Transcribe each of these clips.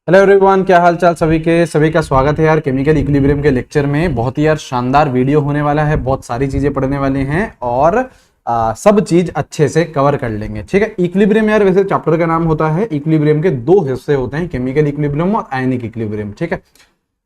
Hello everyone, क्या हाल चाल सभी का स्वागत है यार केमिकल इक्विलिब्रियम के लेक्चर में। बहुत ही यार शानदार वीडियो होने वाला है, बहुत सारी चीजें पढ़ने वाले हैं और सब चीज अच्छे से कवर कर लेंगे। ठीक है। इक्विलिब्रियम यार वैसे चैप्टर का नाम होता है। इक्विलिब्रियम के दो हिस्से होते हैं, केमिकल इक्विलिब्रियम और आयनिक इक्विलिब्रियम। ठीक है।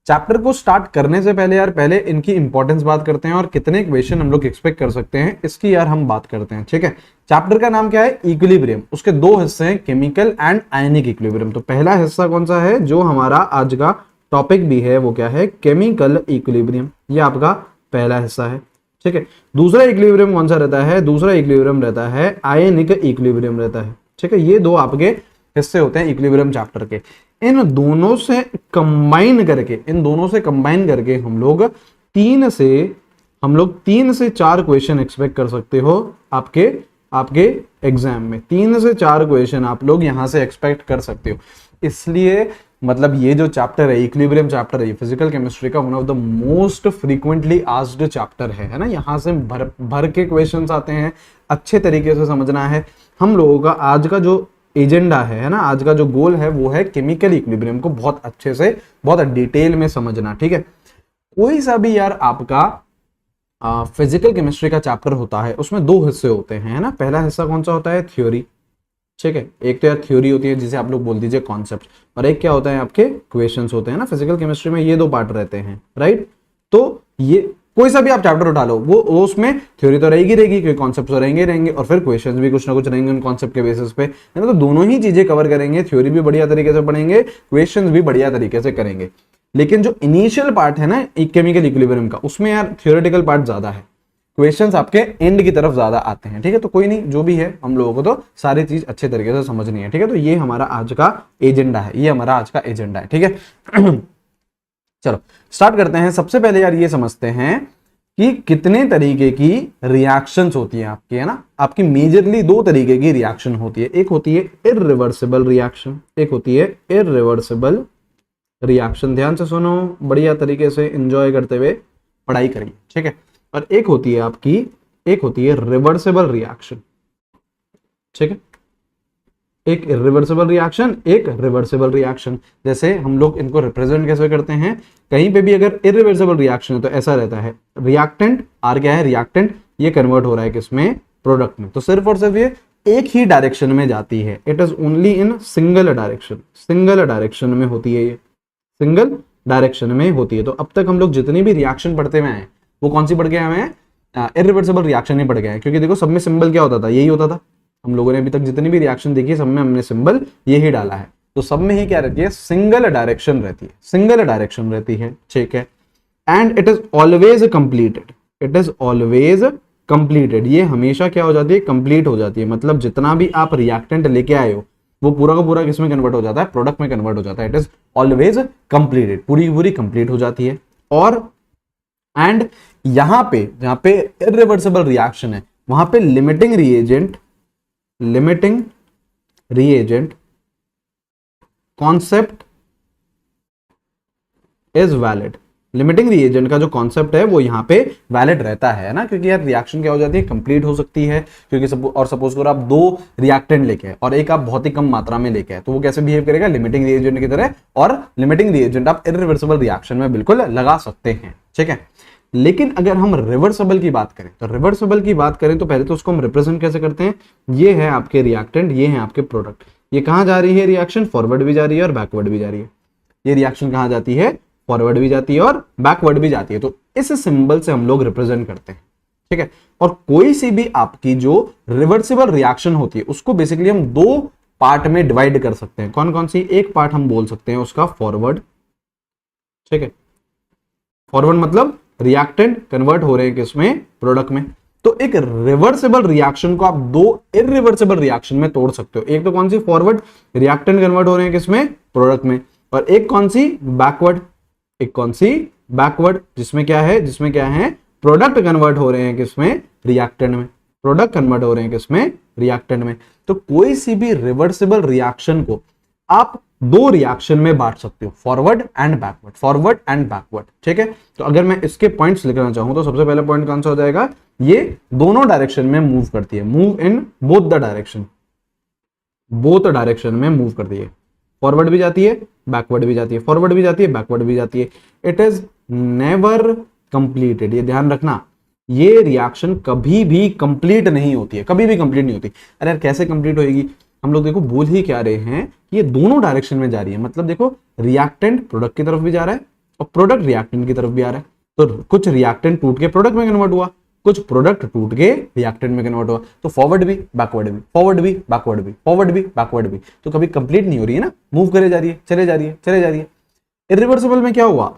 चैप्टर को स्टार्ट करने से पहले यार पहले इनकी इंपॉर्टेंस बात करते हैं और कितने क्वेश्चन हम लोग एक्सपेक्ट कर सकते हैं इसकी यार हम बात करते हैं। ठीक है। चैप्टर का नाम क्या है? इक्विलिब्रियम। उसके दो हिस्से हैं, केमिकल एंड आयनिक इक्विलिब्रियम। तो पहला हिस्सा कौन सा है जो हमारा आज का टॉपिक भी है, वो क्या है? Chemical equilibrium. ये आपका पहला हिस्सा है। ठीक है। दूसरा इक्विलिब्रियम कौन सा रहता है? दूसरा इक्विलिब्रियम रहता है आयनिक इक्विलिब्रियम रहता है। ठीक है। ये दो आपके हिस्से होते हैं इक्विलिब्रियम चैप्टर के। इन दोनों से कंबाइन करके हम लोग तीन से चार क्वेश्चन एक्सपेक्ट कर सकते हो आपके एग्जाम में। 3 से 4 क्वेश्चन आप लोग यहां से एक्सपेक्ट कर सकते हो। इसलिए मतलब ये जो चैप्टर है, इक्विलिब्रियम चैप्टर है, फिजिकल केमिस्ट्री का one of the most frequently asked chapter है ना। यहां से भर के क्वेश्चंस आते हैं, अच्छे तरीके से समझना है। हम लोगों का आज का जो एजेंडा है ना, आज का जो गोल है वो है केमिकल इक्विलिब्रियम को बहुत अच्छे से, बहुत डिटेल में समझना। ठीक है। कोई सा भी यार आपका फिजिकल केमिस्ट्री का चैप्टर होता है, उसमें दो हिस्से होते हैं, है ना। पहला हिस्सा कौन सा होता है? थ्योरी। ठीक है। एक तो यार थ्योरी होती है जिसे आप लोग बोल दीजिए कॉन्सेप्ट, और एक क्या होता है? आपके क्वेश्चंस होते हैं ना। फिजिकल केमिस्ट्री में ये दो पार्ट रहते हैं, राइट। तो ये कोई सा भी आप चैप्टर उठा लो, वो उसमें थ्योरी तो रहेगी, कोई कॉन्सेप्ट तो रहेंगे और फिर क्वेश्चंस भी कुछ ना कुछ रहेंगे उन कॉन्सेप्ट के बेसिस पे, है ना। तो दोनों ही चीजें कवर करेंगे, थ्योरी भी बढ़िया तरीके से पढ़ेंगे, क्वेश्चंस भी बढ़िया तरीके से करेंगे। लेकिन जो इनिशियल पार्ट है ना केमिकल इक्विलिब्रियम का, उसमें यार थ्योरेटिकल पार्ट ज्यादा है, क्वेश्चंस आपके एंड की तरफ ज्यादा आते हैं। ठीक है। तो कोई नहीं, जो भी है हम लोगों को तो सारी चीज अच्छे तरीके से समझनी है। ठीक है। तो ये हमारा आज का एजेंडा है, ठीक है। चलो स्टार्ट करते हैं। सबसे पहले यार ये समझते हैं कि कितने तरीके की रिएक्शंस होती हैं आपकी, है ना। आपकी मेजरली दो तरीके की रिएक्शन होती है। एक होती है इररिवर्सिबल रिएक्शन, एक होती है इररिवर्सिबल रिएक्शन। ध्यान से सुनो, बढ़िया तरीके से एंजॉय करते हुए पढ़ाई करिए। ठीक है। और एक होती है रिवर्सिबल रिएक्शन। ठीक है। एक इरिवर्सिबल रिएक्शन, एक रिवर्सिबल रिएक्शन। जैसे हम लोग इनको रिप्रेजेंट कैसे करते हैं? कहीं पे भी अगर इरिवर्सिबल रिएक्शन है तो ऐसा रहता है, रिएक्टेंट आर क्या है? रिएक्टेंट, ये कन्वर्ट हो रहा है किसमें? प्रोडक्ट में। तो सिर्फ और सिर्फ ये एक ही डायरेक्शन में जाती है। It is only in single direction में होती है, ये सिंगल डायरेक्शन में होती है। तो अब तक हम लोग जितनी भी रिएक्शन पढ़ते हुए हैं वो कौन सी पढ़ के आए हैं? इरिवर्सिबल रिएक्शन ही पढ़ गए हैं। क्योंकि देखो सब में सिंबल क्या होता था? यही होता था। हम लोगों ने अभी तक जितनी भी रिएक्शन देखी है सब में हमने सिंबल यही डाला है। तो सब में ही क्या रहती है? सिंगल डायरेक्शन रहती है। ठीक है। And it is always completed, ये हमेशा क्या हो जाती है? कंप्लीट हो जाती है। मतलब जितना भी आप रिएक्टेंट लेके आए हो वो पूरा का पूरा किसमें कन्वर्ट हो जाता है? प्रोडक्ट में कन्वर्ट हो जाता है। इट इज ऑलवेज कंप्लीटेड, पूरी कंप्लीट हो जाती है। और एंड जहां पे इरिवर्सिबल रिएक्शन है वहां पे limiting reagent concept is valid. Limiting reagent का जो कॉन्सेप्ट है वो यहाँ पे वैलिड रहता है ना। क्योंकि यार रिएक्शन क्या हो जाती है? कंप्लीट हो सकती है। क्योंकि सपोज करो आप दो रिएक्टेंट लेके आए और एक आप बहुत ही कम मात्रा में लेके आए, तो वो कैसे बिहेव करेगा? लिमिटिंग रिएजेंट की तरह। और लिमिटिंग रिएजेंट आप इरिवर्सिबल रिएक्शन में बिल्कुल लगा सकते हैं। ठीक है। लेकिन अगर हम रिवर्सिबल की बात करें तो पहले तो उसको हम रिप्रेजेंट कैसे करते हैं? ये है आपके रिएक्टेंट, ये है आपके प्रोडक्ट। ये कहां जा रही है रिएक्शन? फॉरवर्ड भी जा रही है और बैकवर्ड भी जा रही है। ये रिएक्शन कहां जाती है? फॉरवर्ड भी जाती है और बैकवर्ड भी जाती है। तो इस सिंबल से हम लोग रिप्रेजेंट करते हैं। ठीक है। और कोई सी भी आपकी जो रिवर्सिबल रिएक्शन होती है उसको बेसिकली हम दो पार्ट में डिवाइड कर सकते हैं। कौन कौन सी? एक पार्ट हम बोल सकते हैं उसका फॉरवर्ड। ठीक है। फॉरवर्ड मतलब रिएक्टेंट कन्वर्ट हो रहे हैं किसमें? प्रोडक्ट में। तो एक रिवर्सिबल रिएक्शन को आप दो इरिवर्सिबल रिएक्शन में तोड़ सकते हो। एक तो कौन सी? फॉरवर्ड, रिएक्टेंट कन्वर्ट हो रहे हैं किसमें? प्रोडक्ट में। और एक कौन सी? बैकवर्ड। जिसमें क्या है? प्रोडक्ट कन्वर्ट हो रहे हैं किसमें? रिएक्टेंट में। तो कोई सी भी रिवर्सिबल रिएक्शन को आप दो रिएक्शन में बांट सकते हो, फॉरवर्ड एंड बैकवर्ड। ठीक है। तो अगर मैं इसके पॉइंट्स लिखना चाहूं तो सबसे पहला पॉइंट कौन सा हो जाएगा? ये दोनों डायरेक्शन में मूव करती है, मूव इन बोथ डायरेक्शन में मूव करती है। फॉरवर्ड भी जाती है, बैकवर्ड भी जाती है, फॉरवर्ड भी जाती है, बैकवर्ड भी जाती है। It is never completed. ये ध्यान रखना, ये रिएक्शन कभी भी कंप्लीट नहीं होती है, कभी भी कंप्लीट नहीं होती। अरे यार कैसे कंप्लीट होगी? हम लोग देखो बोल ही क्या रहे हैं कि ये दोनों डायरेक्शन में जा रही है। मतलब देखो रिएक्टेंट प्रोडक्ट की तरफ भी जा रहा है और प्रोडक्ट रिएक्टेंट की तरफ भी आ रहा है। तो कुछ रिएक्टेंट टूट के प्रोडक्ट में कन्वर्ट हुआ, कुछ प्रोडक्ट टूट के रिएक्टेंट में कन्वर्ट हुआ। तो फॉरवर्ड भी, बैकवर्ड भी, फॉरवर्ड भी, बैकवर्ड भी, फॉरवर्ड भी, बैकवर्ड भी, तो कभी कंप्लीट नहीं हो रही है ना, मूव करे जा रही है, चले जा रही है, चले जा रही है। इरिवर्सिबल में क्या हुआ?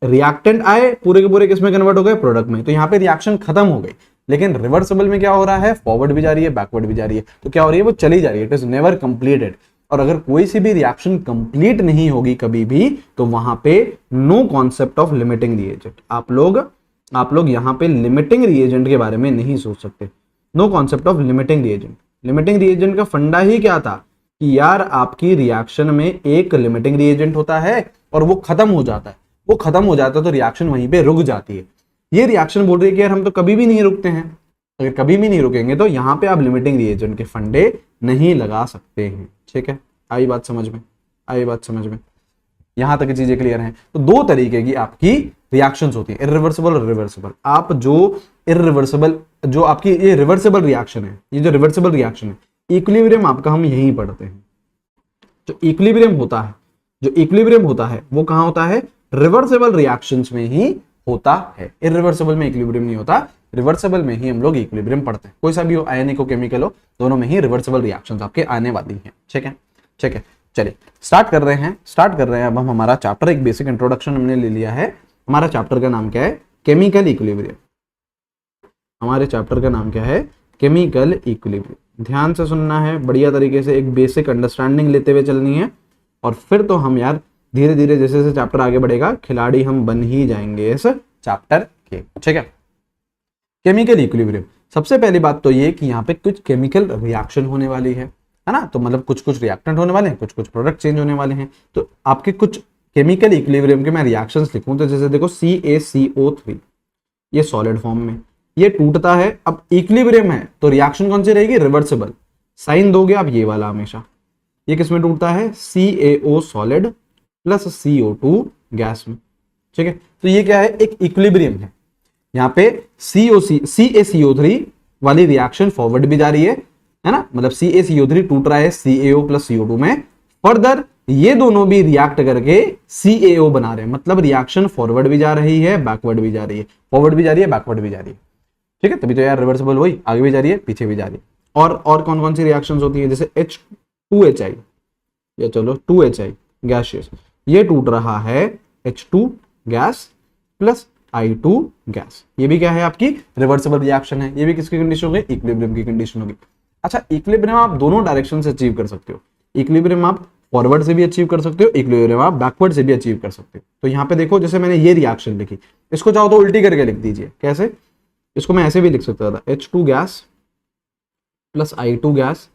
रिएक्टेंट आए, पूरे के पूरे किसमें कन्वर्ट हो गए? प्रोडक्ट में। तो यहाँ पे रिएक्शन खत्म हो गई। लेकिन रिवर्सिबल में क्या हो रहा है? फॉरवर्ड भी जा रही है, बैकवर्ड भी जा रही है। तो क्या हो रही है? वो चली जा रही है। It is never completed. और अगर कोई सी भी रिएक्शन कंप्लीट नहीं होगी कभी भी, तो वहां पे no concept of limiting reagent. आप लोग यहां पे लिमिटिंग रिएजेंट के बारे में नहीं सोच सकते। No concept of limiting reagent. Limiting reagent का फंडा ही क्या था कि यार आपकी रिएक्शन में एक लिमिटिंग रिएजेंट होता है और वो खत्म हो जाता है। वो खत्म हो जाता है तो रिएक्शन वहीं पे रुक जाती है। ये रिएक्शन बोल रही है कि यार हम तो कभी भी नहीं रुकते हैं। अगर कभी भी नहीं रुकेंगे तो यहां पे आप लिमिटिंग रिएजेंट के फंडे नहीं लगा सकते हैं। ठीक है, आई बात समझ में? आई बात समझ में? यहां तक चीजें क्लियर हैं। तो दो तरीके की आपकी रिएक्शंस होती है, इरिवर्सिबल और रिवर्सिबल। आप जो इरिवर्सिबल, जो आपकी ये रिवर्सिबल रिएक्शन है, ये जो रिवर्सिबल रिएक्शन है, इक्विलिब्रियम आपका हम यहीं पढ़ते हैं। जो इक्विलिब्रियम होता है वो कहां होता है? रिवर्सिबल रिएक्शंस में ही होता है। इरिवर्सिबल में इक्विलिब्रियम नहीं होता, रिवर्सिबल में ही हम लोग इक्विलिब्रियम पढ़ते हैं। कोई सा भी हो, आयनिक हो, केमिकल हो, दोनों में ही रिवर्सिबल रिएक्शंस आपके आने वाली हैं। ठीक है, ठीक है, चलिए स्टार्ट कर रहे हैं अब हम हमारा चैप्टर। एक बेसिक इंट्रोडक्शन हमने ले लिया है। हमारा चैप्टर का नाम क्या है? Chemical equilibrium. हमारे चैप्टर का नाम क्या है? Chemical equilibrium. ध्यान से सुनना है, बढ़िया तरीके से एक बेसिक अंडरस्टैंडिंग लेते हुए चलनी है, और फिर तो हम यार धीरे धीरे जैसे जैसे चैप्टर आगे बढ़ेगा खिलाड़ी हम बन ही जाएंगे इस चैप्टर के। ठीक है, केमिकल इक्विलिब्रियम। सबसे पहली बात तो ये कि यहाँ पे कुछ केमिकल रिएक्शन होने वाली है ना? तो मतलब कुछ रिएक्टेंट होने वाले हैं, कुछ प्रोडक्ट चेंज होने वाले हैं। तो आपके कुछ केमिकल इक्विलिब्रियम के मैं रिएक्शंस लिखूं तो जैसे देखो CaCO3, ये सॉलिड फॉर्म में, ये टूटता है। अब इक्विलिब्रियम है तो रिएक्शन कौन सी रहेगी? रिवर्सिबल। साइन दोगे आप ये वाला हमेशा। ये किसमें टूटता है? CaO solid plus CO2 gas में। ठीक है, तो ये क्या है? एक इक्विलिब्रियम है। यहाँ पे CaCO3 वाली रिएक्शन फॉरवर्ड भी जा रही है ना? मतलब CaCO3 टूट रहा है CaO प्लस CO2 में। फर्दर ये दोनों भी रिएक्ट करके CaO बना रहे हैं। मतलब रिएक्शन फॉरवर्ड भी जा रही है, बैकवर्ड भी जा रही है, फॉरवर्ड भी जा रही है, बैकवर्ड भी जा रही है। ठीक है, तभी तो यार रिवर्सिबल हुई, आगे भी जा रही है, पीछे भी जा रही है। और कौन कौन सी रिएक्शंस होती है? जैसे H2HI, या चलो 2HI गैसियस, ये टूट रहा है H2 gas plus I2 gas. ये भी क्या है? आपकी रिवर्सिबल रिएक्शन है। ये भी किसकी कंडीशन होगी? इक्विलिब्रियम की कंडीशन होगी। अच्छा, इक्विलिब्रियम आप दोनों डायरेक्शन से अचीव कर सकते हो। इक्विलिब्रियम आप फॉरवर्ड से भी अचीव कर सकते हो, इक्विलिब्रियम आप बैकवर्ड से भी अचीव कर सकते हो। तो यहाँ पे देखो, जैसे मैंने ये रिएक्शन लिखी, इसको चाहो तो उल्टी करके लिख दीजिए। कैसे? इसको मैं ऐसे भी लिख सकता था, H2 gas plus I2 gas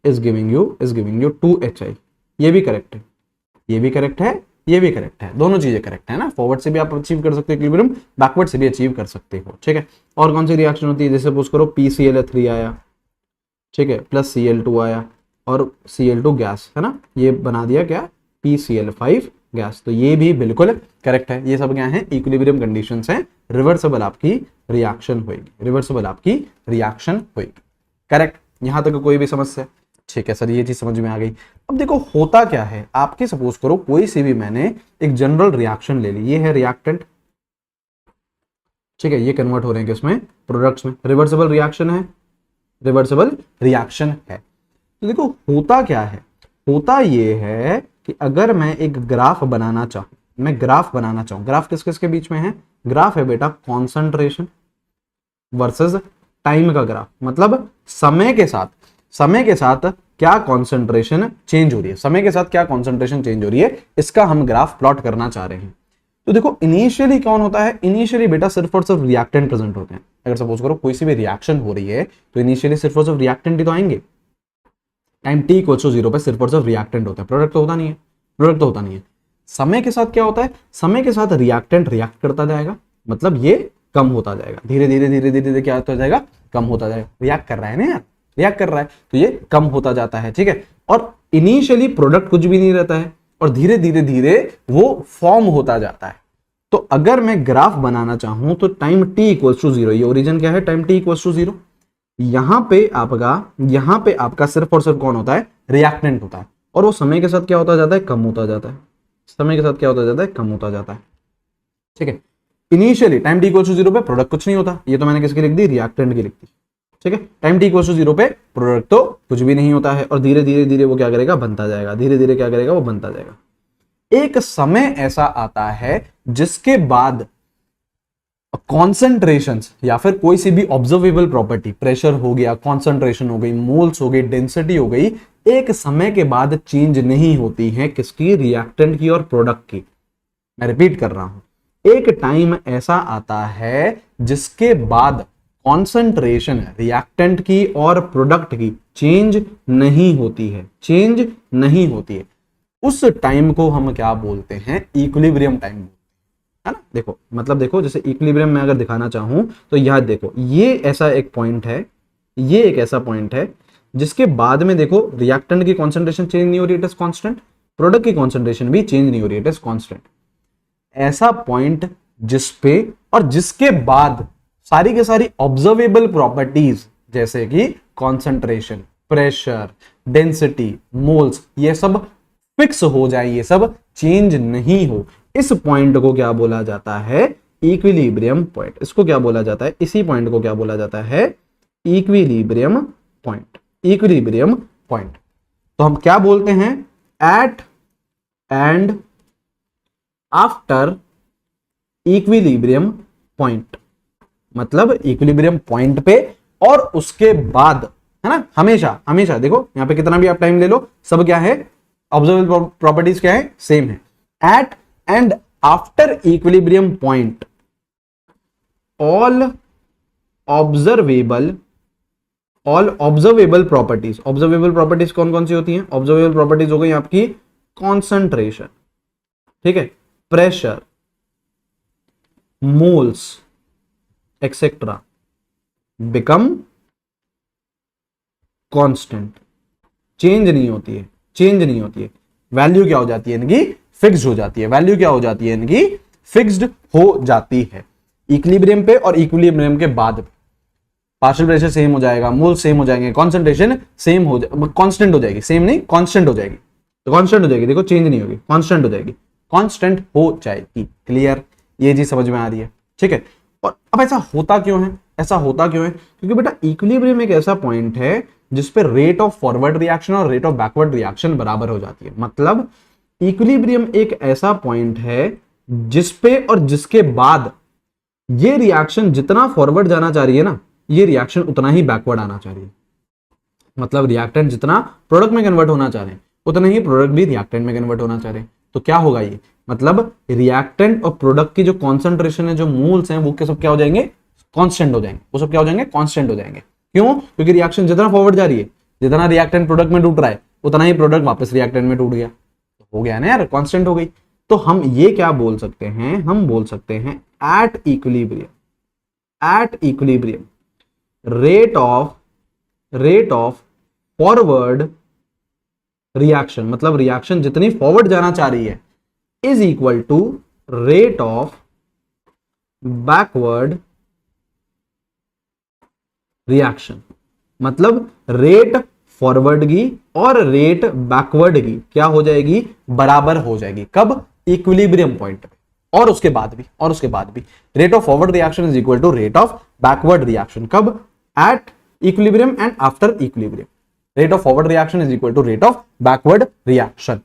is giving you 2HI। ये भी करेक्ट है, ये भी करेक्ट है, ये भी करेक्ट है, दोनों चीजें करेक्ट है ना? फॉरवर्ड से भी आप अचीव कर सकते हो इक्विलिब्रियम, बैकवर्ड से भी अचीव कर सकते हो। ठीक है, और कौन सी रिएक्शन होती है? जैसे सपोज करो PCl3 आया, ठीक है, प्लस Cl2 आया और Cl2 गैस है ना, ये बना दिया क्या? PCl5 gas. तो ये भी बिल्कुल करेक्ट है। ये सब क्या है? इक्विलिब्रियम कंडीशंस हैं। रिवर्सिबल आपकी रिएक्शन होगी, रिवर्सिबल आपकी रिएक्शन होगी। करेक्ट? यहां तक कोई भी समस्या? ठीक है सर, ये चीज समझ में आ गई। अब देखो होता क्या है, आपके सपोज करो कोई सी भी मैंने एक जनरल रिएक्शन ले ली, ये है रिएक्टेंट, ठीक है, ये कन्वर्ट हो रहे हैं किसमें? प्रोडक्ट्स में। रिवर्सिबल रिएक्शन है, रिवर्सिबल रिएक्शन है। तो देखो होता क्या है, होता ये है कि अगर मैं एक ग्राफ बनाना चाहूं, ग्राफ किस किस के बीच में है? ग्राफ है बेटा कॉन्सेंट्रेशन वर्सेस टाइम का ग्राफ। मतलब समय के साथ क्या कॉन्सेंट्रेशन चेंज हो रही है, समय के साथ क्या कॉन्सेंट्रेशन चेंज हो रही है, इसका हम ग्राफ प्लॉट करना चाह रहे हैं। तो देखो इनिशियली कौन होता है? इनिशियली बेटा सिर्फ और सिर्फ रिएक्टेंट प्रेजेंट होते हैं। अगर सपोज करो कोई सी भी रिएक्शन हो रही है तो इनिशियली सिर्फ और सिर्फ रिएक्टेंट ही तो आएंगे। टाइम t = 0 पे सिर्फ और सिर्फ रिएक्टेंट होता है, प्रोडक्ट तो होता नहीं है। समय के साथ क्या होता है? समय के साथ रिएक्टेंट रिएक्ट करता जाएगा, मतलब ये कम होता जाएगा, धीरे धीरे क्या होता जाएगा? कम होता जाएगा। रिएक्ट कर रहा है ना यार, रिएक्ट कर रहा है तो ये कम होता जाता है। ठीक है, और इनिशियली प्रोडक्ट कुछ भी नहीं रहता है और धीरे धीरे धीरे वो फॉर्म होता जाता है। तो अगर मैं ग्राफ बनाना चाहूं तो टाइम t इक्वल्स टू 0, ये ओरिजिन क्या है, टाइम t इक्वल्स टू 0। यहां पे आपका सिर्फ और सिर्फ कौन होता है, रिएक्टेंट होता है, और वो समय के साथ क्या होता जाता है, कम होता जाता है, समय के साथ क्या होता जाता है, कम होता जाता है। ठीक है, initially time t equals to 0 पे प्रोडक्ट कुछ नहीं होता, ये तो मैंने किसकी लिख दी, रिएक्टेंट की लिख दी। ठीक है, टाइम t इक्वल्स टू 0 पे प्रोडक्ट तो कुछ भी नहीं होता है और धीरे धीरे धीरे वो क्या करेगा, बनता जाएगा, धीरे धीरे क्या करेगा, वो बनता जाएगा। एक समय ऐसा आता है जिसके बाद कॉन्सेंट्रेशंस या फिर कोई सी भी ऑब्जर्वेबल प्रॉपर्टी, प्रेशर हो गया, कॉन्सेंट्रेशन हो गई, मोल्स हो गई, डेंसिटी हो गई, एक समय के बाद चेंज नहीं होती है, किसकी, रिएक्टेंट की और प्रोडक्ट की। मैं रिपीट कर रहा हूं, एक टाइम ऐसा आता है जिसके बाद कॉन्सेंट्रेशन रिएक्टेंट की और प्रोडक्ट की चेंज नहीं होती है, चेंज नहीं होती है। उस टाइम को हम क्या बोलते हैं, इक्विलिब्रियम टाइम, है ना। देखो मतलब देखो, जैसे इक्विलिब्रियम में अगर दिखाना चाहूं तो यह देखो, ये ऐसा एक पॉइंट है, ये एक ऐसा पॉइंट है जिसके बाद में देखो रिएक्टेंट की कॉन्सेंट्रेशन चेंज नहीं हो रही, इट इज कांस्टेंट, प्रोडक्ट की कॉन्सेंट्रेशन भी चेंज नहीं हो रही, इट इज कांस्टेंट। ऐसा पॉइंट जिसपे और जिसके बाद सारी के सारी ऑब्जर्वेबल प्रॉपर्टीज जैसे कि कॉन्सेंट्रेशन, प्रेशर, डेंसिटी, मोल्स, ये सब फिक्स हो जाए, ये सब चेंज नहीं हो, इस पॉइंट को क्या बोला जाता है, इक्विलिब्रियम पॉइंट। इसको क्या बोला जाता है, इसी पॉइंट को क्या बोला जाता है, इक्विलिब्रियम पॉइंट, इक्विलिब्रियम पॉइंट। तो हम क्या बोलते हैं, at and after equilibrium point, मतलब इक्विलिब्रियम पॉइंट पे और उसके बाद, है ना। हमेशा हमेशा देखो यहां पे कितना भी आप टाइम ले लो, सब क्या है, ऑब्जर्वेबल प्रॉपर्टीज क्या है, सेम है। At and after equilibrium point all observable properties, observable properties कौन कौन सी होती हैं, ऑब्जर्वेबल प्रॉपर्टीज हो गई आपकी कॉन्सेंट्रेशन, ठीक है, pressure, moles etcetera become constant, change नहीं होती है, चेंज नहीं होती है, वैल्यू क्या हो जाती है इनकी, फिक्स्ड हो जाती है, वैल्यू क्या हो जाती है इनकी, फिक्स्ड हो जाती है। इक्विलिब्रियम पे और इक्विलिब्रियम के बाद पार्शियल प्रेशर सेम हो जाएगा, मोल सेम हो जाएंगे, कॉन्सेंट्रेशन सेम हो जाएगी, कांस्टेंट हो जाएगी, सेम नहीं कांस्टेंट हो जाएगी, तो कांस्टेंट हो जाएगी, देखो चेंज नहीं होगी, कांस्टेंट हो जाएगी, कांस्टेंट हो जाएगी। क्लियर, ये चीज समझ में आ रही है, ठीक है। और अब ऐसा होता क्यों है, ऐसा होता क्यों है, क्योंकि बेटा इक्विलिब्रियम एक ऐसा पॉइंट है जिस पे रेट ऑफ फॉरवर्ड रिएक्शन और रेट ऑफ बैकवर्ड रिएक्शन बराबर हो जाती है। मतलब इक्विलिब्रियम एक ऐसा पॉइंट है जिस पे और जिसके बाद ये रिएक्शन जितना फॉरवर्ड जाना चाह रही है ना, ये रिएक्शन उतना ही बैकवर्ड आना चाह रही है। मतलब रिएक्टेंट जितना प्रोडक्ट में कन्वर्ट होना चाह रहे हैं उतना ही प्रोडक्ट भी रिएक्टेंट में कन्वर्ट होना चाह रहे हैं। तो क्या होगा ये, मतलब रिएक्टेंट और प्रोडक्ट की जो कॉन्सेंट्रेशन है, जो मोल्स हैं, वो सब क्या हो जाएंगे, कांस्टेंट हो जाएंगे, वो सब क्या हो जाएंगे, कांस्टेंट हो जाएंगे। क्यों, क्योंकि रिएक्शन जितना फॉरवर्ड जा रही है, जितना रिएक्टेंट प्रोडक्ट में टूट रहा है उतना ही प्रोडक्ट वापस रिएक्टेंट में टूट गया, हो गया ना यार, कांस्टेंट हो गई। तो हम ये क्या बोल सकते हैं, हम बोल सकते हैं at equilibrium, at equilibrium rate of forward reaction, मतलब रिएक्शन जितनी फॉरवर्ड जाना चाह रही है, is equal to rate of backward reaction. मतलब रेट फॉरवर्ड की और रेट बैकवर्ड की क्या हो जाएगी, बराबर हो जाएगी। कब, इक्विलिब्रियम पॉइंट पे, और उसके बाद भी, और उसके बाद भी rate of forward reaction is equal to rate of backward reaction. कब, at equilibrium and after equilibrium, rate of forward reaction is equal to rate of backward reaction.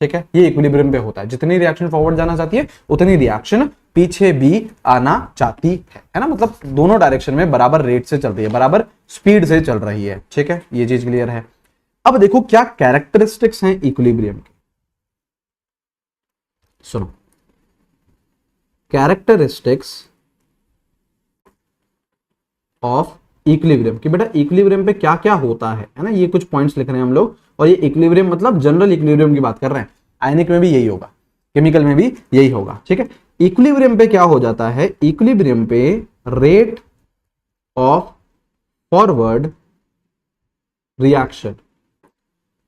ठीक है, ये इक्विलिब्रियम पे होता है, जितनी रिएक्शन फॉरवर्ड जाना चाहती है उतनी रिएक्शन पीछे भी आना चाहती है ना। मतलब दोनों डायरेक्शन में बराबर रेट से चल रही है, बराबर स्पीड से चल रही है। ठीक है, ये चीज क्लियर है। अब देखो क्या कैरेक्टरिस्टिक्स हैं इक्विलिब्रियम के, सुनो, कैरेक्टरिस्टिक्स ऑफ इक्विलिब्रियम कि बेटा इक्विलिब्रियम पे क्या क्या होता है ना। ये कुछ पॉइंट्स लिख रहे हैं हम लोग, और ये इक्विलिब्रियम मतलब जनरल इक्विलिब्रियम की बात कर रहे हैं, आयनिक में भी यही होगा, केमिकल में भी यही होगा। ठीक है, इक्विलिब्रियम पे क्या हो जाता है, इक्विलिब्रियम पे rate of forward reaction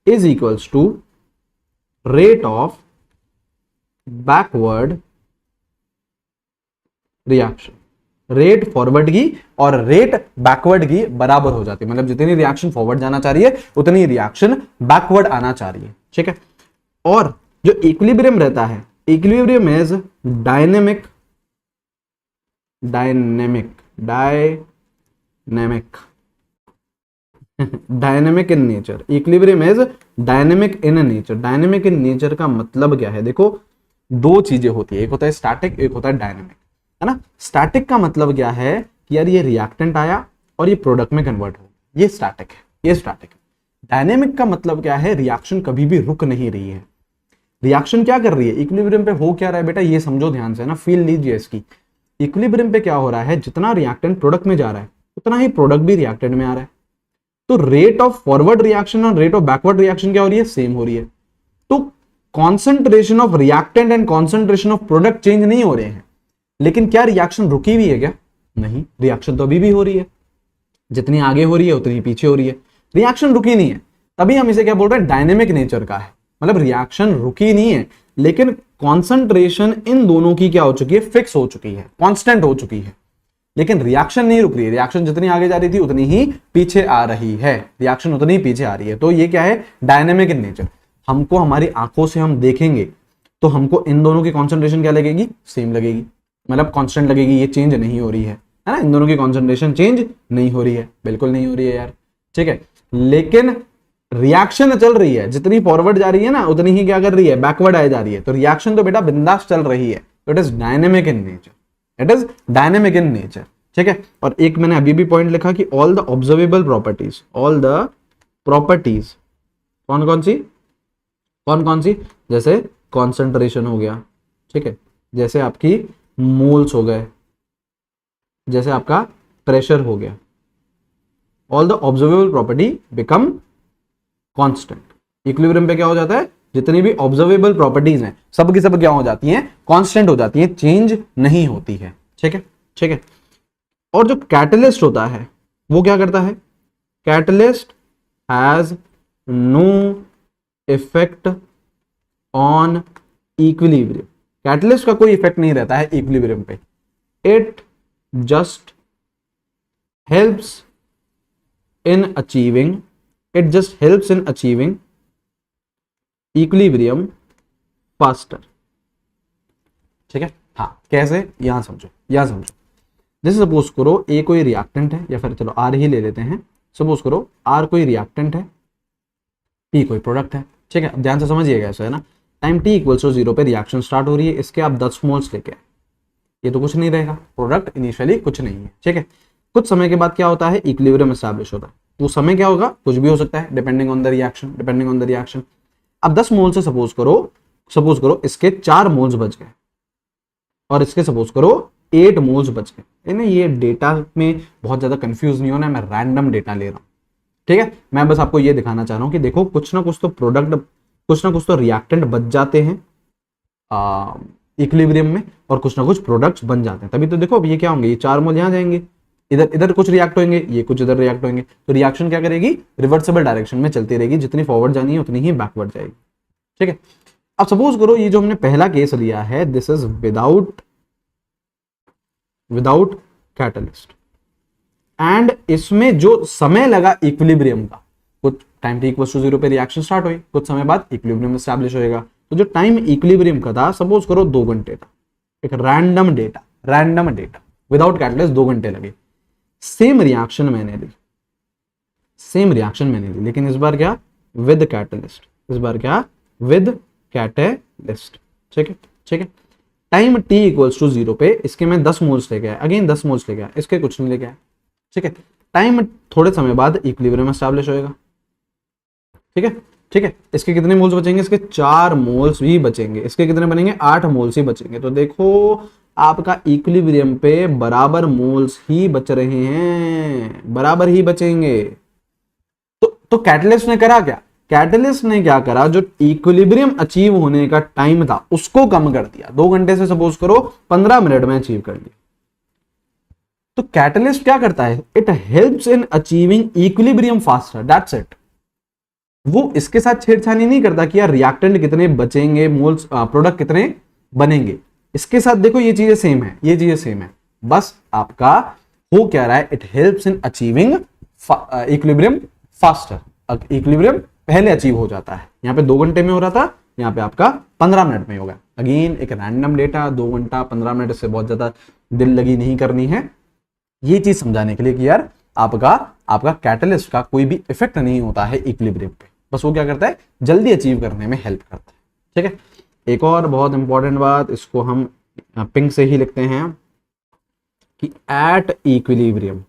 is equals to rate of backward reaction. Rate forward की और रेट बैकवर्ड की बराबर हो जाती है, मतलब जितनी रिएक्शन फॉरवर्ड जाना चाह रही है उतनी रिएक्शन बैकवर्ड आना चाह रही है, ठीक है। और जो इक्विलिब्रियम रहता है, equilibrium is dynamic dynamic in nature. Equilibrium is dynamic in nature. Dynamic in nature का मतलब क्या है? देखो दो चीजें होती है, एक होता है स्टैटिक, एक होता है डायनेमिक, है ना। स्टैटिक का मतलब क्या है कि यार ये रिएक्टेंट आया और ये प्रोडक्ट में कन्वर्ट हो, ये स्टैटिक है, ये स्टैटिक है। डायनेमिक का मतलब क्या है? रिएक्शन कभी भी रुक नहीं रही है। रिएक्शन क्या कर रही है? इक्विलिब्रियम पे हो क्या रहा है बेटा, ये समझो ध्यान से ना, फील लीजिए इसकी। इक्विलिब्रियम पे क्या हो रहा है? जितना रिएक्टेंट प्रोडक्ट में जा रहा है उतना ही प्रोडक्ट भी रिएक्टेंट में आ रहा है। तो रेट ऑफ फॉरवर्ड रिएक्शन और रेट ऑफ बैकवर्ड रिएक्शन क्या हो रही है? सेम हो रही है। तो concentration of reactant and concentration of product change नहीं हो रहे हैं, लेकिन क्या रिएक्शन रुकी हुई है क्या? नहीं, रिएक्शन तो अभी भी हो रही है, जितनी आगे हो रही है उतनी पीछे हो रही है, रिएक्शन रुकी नहीं है। तभी हम इसे क्या बोल रहे हैं? डायनेमिक नेचर का है, मतलब रिएक्शन रुकी नहीं है, लेकिन कॉन्सेंट्रेशन इन दोनों की क्या हो चुकी है? फिक्स हो चुकी है, कांस्टेंट हो चुकी है, लेकिन रिएक्शन नहीं रुक रही है। रिएक्शन जितनी आगे जा रही थी उतनी ही पीछे आ रही है, रिएक्शन उतनी ही पीछे आ रही है। तो ये क्या है? Dynamic in nature. हमको हमारी आंखों से हम देखेंगे तो हमको इन दोनों की कॉन्सेंट्रेशन क्या लगेगी? सेम लगेगी, मतलब कांस्टेंट लगेगी, ये चेंज नहीं हो रही है ना। इन दोनों की कॉन्सेंट्रेशन चेंज नहीं हो रही है, बिल्कुल नहीं हो रही है यार, ठीक है। लेकिन रिएक्शन चल रही है, जितनी फॉरवर्ड जा रही है ना उतनी ही क्या कर रही है? बैकवर्ड आ जा रही है। तो रिएक्शन तो बेटा बिंदास चल रही है। तो it is dynamic in nature, it is dynamic in nature, ठीक है। और एक मैंने अभी भी पॉइंट लिखा कि all the observable properties, all the properties कौन कौन सी? जैसे कॉन्सेंट्रेशन हो गया, ठीक है, जैसे आपकी मोल्स हो गए, जैसे आपका प्रेशर हो गया, all the observable property become constant. Equilibrium पे क्या हो जाता है? जितनी भी ऑब्जर्वेबल प्रॉपर्टीज हैं सब की सब क्या हो जाती हैं? कांस्टेंट हो जाती हैं, चेंज नहीं होती है, ठीक है, ठीक है। और जो कैटलिस्ट होता है वो क्या करता है? Catalyst has no effect on equilibrium. Catalyst का कोई इफेक्ट नहीं रहता है इक्विलिब्रियम पे। It just helps in achieving equilibrium faster, ठीक है। हाँ, कैसे? यहां समझो। जैसे सपोज करो ए कोई रिएक्टेंट है, या फिर चलो आर ही ले लेते हैं। सपोज करो आर कोई रिएक्टेंट है, पी कोई प्रोडक्ट है, ठीक है। अब ध्यान से समझिएगा ऐसा, है ना। टाइम टी इक्वल्स टू 0 पे रिएक्शन स्टार्ट हो रही है, इसके आप 10 मोल्स लेके आए, ये तो कुछ नहीं रहेगा, प्रोडक्ट इनिशियली कुछ नहीं है, ठीक है। कुछ समय के बाद क्या होता है? इक्विलिब्रियम एस्टैब्लिश होता है। वो समय क्या होगा? कुछ भी हो सकता है, डिपेंडिंग ऑन द रिएक्शन। अब 10 मोल से सपोज करो इसके 4 मोल्स बच गए और इसके सपोज करो 8 मोल्स बच गए। ये डेटा में बहुत ज्यादा कंफ्यूज नहीं होना है, मैं रैंडम डेटा ले रहा हूं, ठीक है। मैं बस आपको ये दिखाना चाह रहा हूं कि देखो कुछ ना कुछ तो प्रोडक्ट, कुछ ना कुछ तो रिएक्टेंट बच जाते हैं इक्विलिब्रियम में, और कुछ ना कुछ प्रोडक्ट्स बन जाते हैं। तभी तो देखो अब ये क्या होंगे? ये 4 मोल यहां जाएंगे, इधर कुछ रिएक्ट होंगे, ये कुछ इधर रिएक्ट होंगे। तो रिएक्शन क्या करेगी? रिवर्सिबल डायरेक्शन में चलती रहेगी, जितनी फॉरवर्ड जानी है उतनी ही बैकवर्ड जाएगी, ठीक है। अब सपोज करो ये जो हमने पहला केस लिया है, this is without catalyst, and इसमें जो समय लगा इक्विलिब्रियम का, कुछ टाइम टी इक्वल टू 0 पे रिएक्शन स्टार्ट हुई, कुछ समय बाद इक्विलिब्रियम एस्टैब्लिश होएगा। तो जो टाइम इक्विलिब्रियम का था, सपोज करो 2 घंटे था, एक रैंडम डेटा विदाउट कैटलिस्ट 2 घंटे लगे। सेम रिएक्शन मैंने ली, लेकिन इस बार क्या? विद कैटलिस्ट, ठीक है। टाइम t इक्वल्स टू 0 पे इसके मैं 10 मोल्स लेके आया, अगेन 10 मोल्स लेके आया, इसके कुछ नहीं लेके आया, ठीक है। टाइम थोड़े समय बाद इक्विलिब्रियम एस्टैब्लिश होएगा, ठीक है। इसके कितने मोल्स बचेंगे? इसके 4 मोल्स भी बचेंगे। इसके कितने बनेंगे? 8 मोल्स ही बचेंगे। तो देखो आपका इक्विलिब्रियम पे बराबर मोल्स ही बच रहे हैं, बराबर ही बचेंगे। तो कैटलिस्ट ने करा क्या? कैटलिस्ट ने क्या करा? जो इक्विलिब्रियम अचीव होने का टाइम था उसको कम कर दिया। 2 घंटे से सपोज करो 15 मिनट में अचीव कर लिया। तो कैटलिस्ट क्या करता है? It helps in achieving equilibrium faster, that's it. वो इसके साथ छेड़छाड़ी नहीं करता कि यार रिएक्टेंट कितने बचेंगे, मोल्स प्रोडक्ट कितने बनेंगे। इसके साथ देखो ये चीजें सेम है, ये चीजें सेम है, बस आपका हो क्या रहा है, it helps in achieving equilibrium faster. Equilibrium पहले अचीव हो जाता है, यहाँ पे 2 घंटे में हो रहा था, यहाँ पे आपका 15 मिनट में होगा। अगेन एक रैंडम डेटा, 2 घंटा 15 मिनट से बहुत ज्यादा दिल लगी नहीं करनी है, ये चीज समझाने के लिए कि यार आपका कैटलिस्ट का कोई भी इफेक्ट नहीं होता है इक्विलिब्रियम पे, बस वो क्या करता है, जल्दी अचीव करने में हेल्प करता है। ठीक है, एक और बहुत इंपॉर्टेंट बात, इसको हम पिंक से ही लिखते हैं कि एट इक्विलिब्रियम,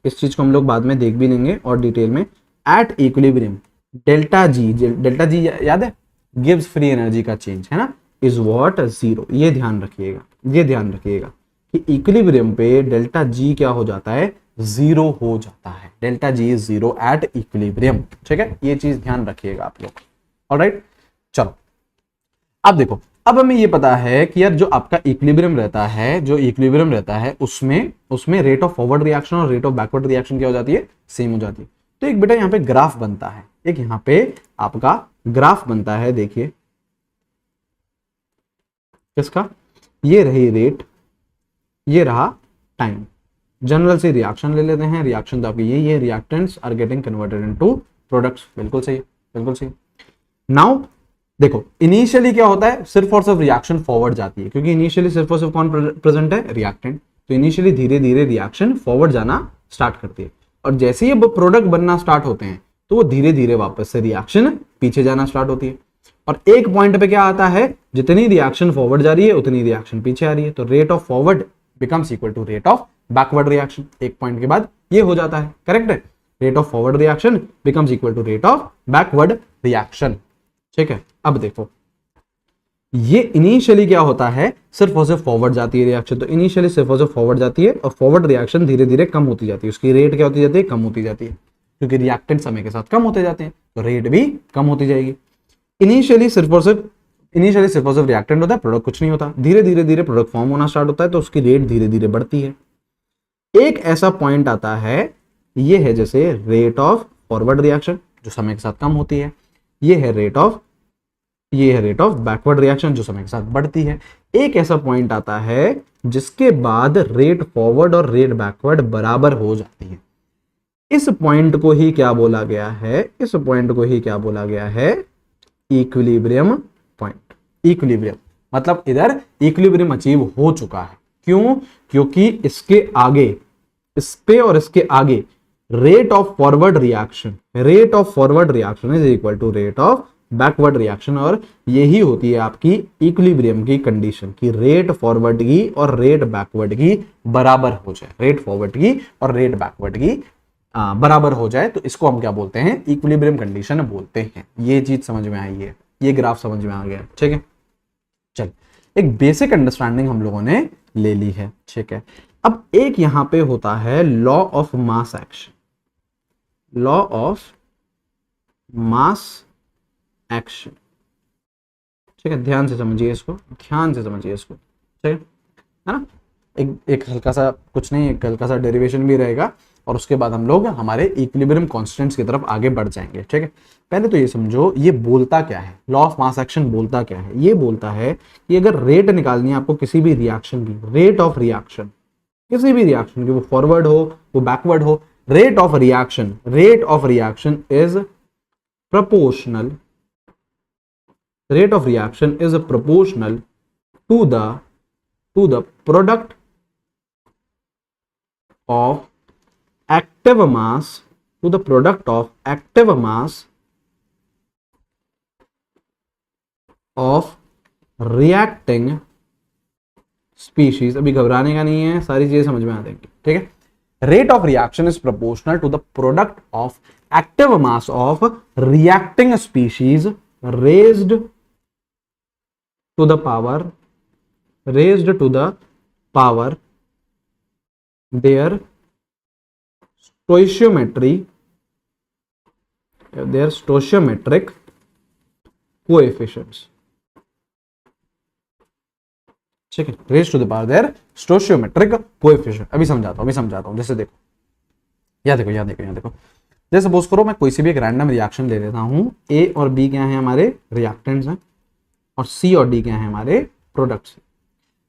इस चीज को हम लोग बाद में देख भी लेंगे और डिटेल में। एट इक्विलिब्रियम डेल्टा जी याद है, गिव्स फ्री एनर्जी का चेंज है ना, इज व्हाट, 0। ये ध्यान रखिएगा, ये ध्यान रखिएगा कि इक्विलिब्रियम पे डेल्टा जी क्या हो जाता है, 0 हो जाता है। Delta G is 0 at equilibrium. ठीक है, ये चीज ध्यान रखिएगा आप लोग। ऑलराइट, चलो अब देखो, अब हमें ये पता है कि यार जो आपका इक्विलिब्रियम रहता है, जो इक्विलिब्रियम रहता है उसमें रेट ऑफ फॉरवर्ड रिएक्शन और रेट ऑफ बैकवर्ड रिएक्शन क्या हो जाती है, सेम हो जाती है। तो एक बेटा यहाँ पे ग्राफ बनता है, एक यहाँ पे आपका ग्राफ बनता है, देखिए किसका, ये रही रेट, ये रहा टाइम। जनरल से रिएक्शन ले लेते हैं, रिएक्शन तो आपकी ये reactants are getting converted into products. बिल्कुल सही, बिल्कुल सही। नाउ देखो इनिशियली क्या होता है, सिर्फ और सिर्फ रिएक्शन फॉरवर्ड जाती है, क्योंकि इनिशियली सिर्फ और सिर्फ कौन प्रेजेंट है, रिएक्टेंट। तो इनिशियली धीरे धीरे रिएक्शन फॉरवर्ड जाना स्टार्ट करती है, और जैसे ही प्रोडक्ट बनना स्टार्ट होते हैं तो वो धीरे धीरे वापस से रिएक्शन पीछे जाना स्टार्ट होती है। और एक पॉइंट पे क्या आता है, जितनी रिएक्शन फॉरवर्ड जा रही है उतनी रिएक्शन पीछे आ रही है, तो rate of forward becomes equal to rate of backward reaction. एक पॉइंट के बाद ये हो जाता है, करेक्ट है, rate of forward reaction becomes equal to rate of backward reaction. ठीक है, अब देखो ये इनिशियली क्या होता है, सिर्फ और सिर्फ फॉरवर्ड जाती है रिएक्शन, तो इनिशियली सिर्फ और सिर्फ फॉरवर्ड जाती है, और फॉरवर्ड रिएक्शन धीरे धीरे कम होती जाती है, उसकी रेट क्या होती जाती है, कम होती जाती है, क्योंकि रिएक्टेंट समय के साथ कम होते जाते हैं तो रेट भी कम होती जाएगी। इनिशियली सिर्फ और सिर्फ रिएक्टेंट होता है, प्रोडक्ट कुछ नहीं होता, धीरे धीरे प्रोडक्ट फॉर्म होना स्टार्ट होता है, तो उसकी रेट धीरे धीरे बढ़ती है। एक ऐसा पॉइंट आता है, ये है जैसे रेट ऑफ फॉरवर्ड रिएक्शन जो समय के साथ कम होती है, ये है रेट ऑफ बैकवर्ड रिएक्शन जो समय के साथ बढ़ती है। एक ऐसा पॉइंट आता है जिसके बाद रेट फॉरवर्ड और रेट बैकवर्ड बराबर हो जाती है। इस पॉइंट को ही क्या बोला गया है, इस पॉइंट को ही क्या बोला गया है, इक्विलिब्रियम पॉइंट। इक्विलिब्रियम मतलब इधर इक्विलिब्रियम अचीव हो चुका है। क्यों, क्योंकि इसके आगे, इस पे और इसके आगे rate of forward reaction is equal to rate of backward reaction, और यही होती है आपकी इक्विलिब्रियम की कंडीशन कि रेट फॉरवर्ड की और रेट बैकवर्ड की बराबर हो जाए, रेट फॉरवर्ड की और रेट बैकवर्ड की बराबर हो जाए, तो इसको हम क्या बोलते हैं, इक्विलिब्रियम कंडीशन बोलते हैं। ये चीज समझ में आई है, ये ग्राफ समझ में आ गया। ठीक है, चल एक बेसिक अंडरस्टैंडिंग हम लोगों ने ले ली है। ठीक है, अब एक यहां पे होता है law of mass action, law of mass action. ठीक है, ध्यान से समझिए इसको, ध्यान से समझिए इसको। ठीक है ना, एक हल्का सा, कुछ नहीं, एक हल्का सा डेरिवेशन भी रहेगा, और उसके बाद हम लोग हमारे इक्विलिब्रियम कांस्टेंट्स की तरफ आगे बढ़ जाएंगे। ठीक है, पहले तो ये समझो ये बोलता क्या है, लॉ ऑफ मास एक्शन बोलता क्या है। ये बोलता है कि अगर रेट निकालनी है आपको किसी भी रिएक्शन की, रेट ऑफ रिएक्शन किसी भी रिएक्शन की, वो फॉरवर्ड हो वो बैकवर्ड हो, rate of reaction is proportional, rate of reaction is proportional to the product of active mass, to the product of active mass of reacting species। अभी घबराने का नहीं है, सारी चीजें समझ में आ जाएंगी। ठीक है, rate of reaction is proportional to the product of active mass of reacting species raised to the power their stoichiometric coefficients। ठीक है, raise to the power their stoichiometric coefficient. अभी समझाता हूं, जैसे देखो, यहां देखो, जैसे सपोज करो मैं कोई सी भी एक रैंडम रिएक्शन ले लेता हूं, ए और बी क्या है हमारे रिएक्टेंट्स हैं और सी और डी क्या है हमारे प्रोडक्ट्स।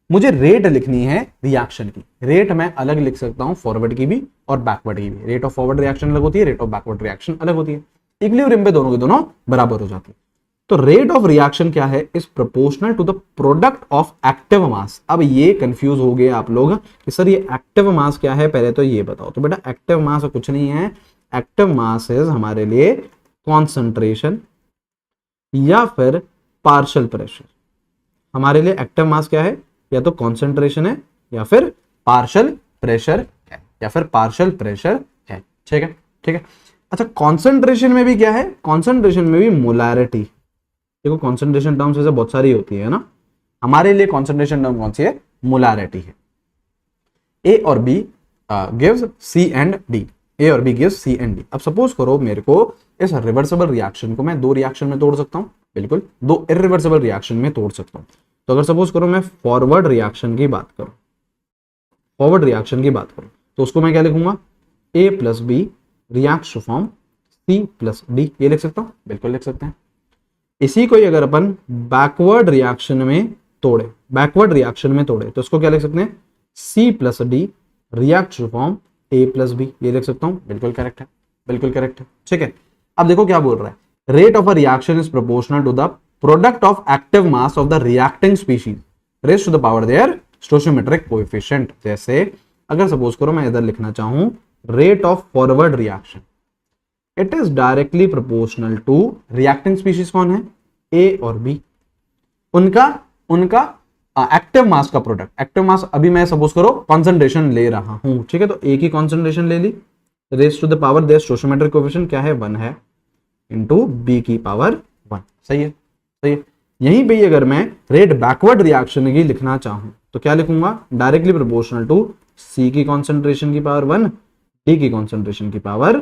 मुझे रेट लिखनी है रिएक्शन की। रेट मैं अलग लिख सकता हूं फॉरवर्ड की भी और बैकवर्ड की भी। रेट ऑफ फॉरवर्ड रिएक्शन अलग होती है, रेट ऑफ बैकवर्ड रिएक्शन अलग होती है। इक्विलिब्रियम पे दोनों के दोनों बराबर हो जाती है। तो रेट ऑफ रिएक्शन क्या है, is proportional to the product of active mass. अब ये कंफ्यूज हो गए आप लोग कि सर ये एक्टिव मास क्या है, पहले तो ये बताओ। तो बेटा एक्टिव मास कुछ नहीं है, एक्टिव मास इज हमारे लिए कॉन्सेंट्रेशन या फिर पार्शियल प्रेशर। हमारे लिए एक्टिव मास क्या है, या तो कॉन्सेंट्रेशन है या फिर पार्शियल प्रेशर है, या फिर पार्शियल प्रेशर है। ठीक है, ठीक है। अच्छा, कॉन्सेंट्रेशन में भी क्या है, कॉन्सेंट्रेशन में भी मोलैरिटी। देखो कॉन्सेंट्रेशन टर्म्स जैसे बहुत सारी होती है ना, हमारे लिए कॉन्सेंट्रेशन टर्म कौन सी है, मोलैरिटी है। ए और B gives C and D, A और B gives C and D. अब सपोज करो मेरे को इस रिवर्सिबल रिएक्शन को मैं दो रिएक्शन में तोड़ सकता हूं, बिल्कुल दो इरिवर्सिबल रिएक्शन में तोड़ सकता हूं। तो अगर सपोज करो मैं फॉरवर्ड रिएक्शन की बात करूं, फॉरवर्ड रिएक्शन की बात करूं तो उसको मैं क्या लिखूंगा, A plus B reacts to form C plus D. ये लिख सकता हूं, बिल्कुल लिख सकते हैं। इसी को अगर अपन बैकवर्ड रिएक्शन में तोड़े, बैकवर्ड रिएक्शन में तोड़े तो उसको क्या लिख सकते हैं, C plus D reacts to form A plus B. ये लिख सकता हूं, बिल्कुल करेक्ट है, बिल्कुल करेक्ट है। ठीक है, अब देखो क्या बोल रहा है, rate of a reaction is proportional to the product of active mass of the reacting species raised to the power their stoichiometric coefficient. जैसे अगर सपोज करो मैं इधर लिखना चाहूं rate of forward reaction, it is directly proportional to reacting species कौन है, A और बी, उनका एक्टिव मास का प्रोडक्ट। एक्टिव मास अभी मैं सपोज करो कॉन्सेंट्रेशन ले रहा हूं, ठीक है, तो ए की कॉन्सेंट्रेशन ले ली, raise to the power their stoichiometric coefficient क्या है, 1 है, इंटू बी की पावर 1। सही है, सही है। यहीं पे अगर मैं रेट बैकवर्ड रिएक्शन की लिखना चाहूं तो क्या लिखूंगा, डायरेक्टली प्रोपोर्शनल टू सी की कॉन्सेंट्रेशन की पावर 1, डी की कॉन्सेंट्रेशन की पावर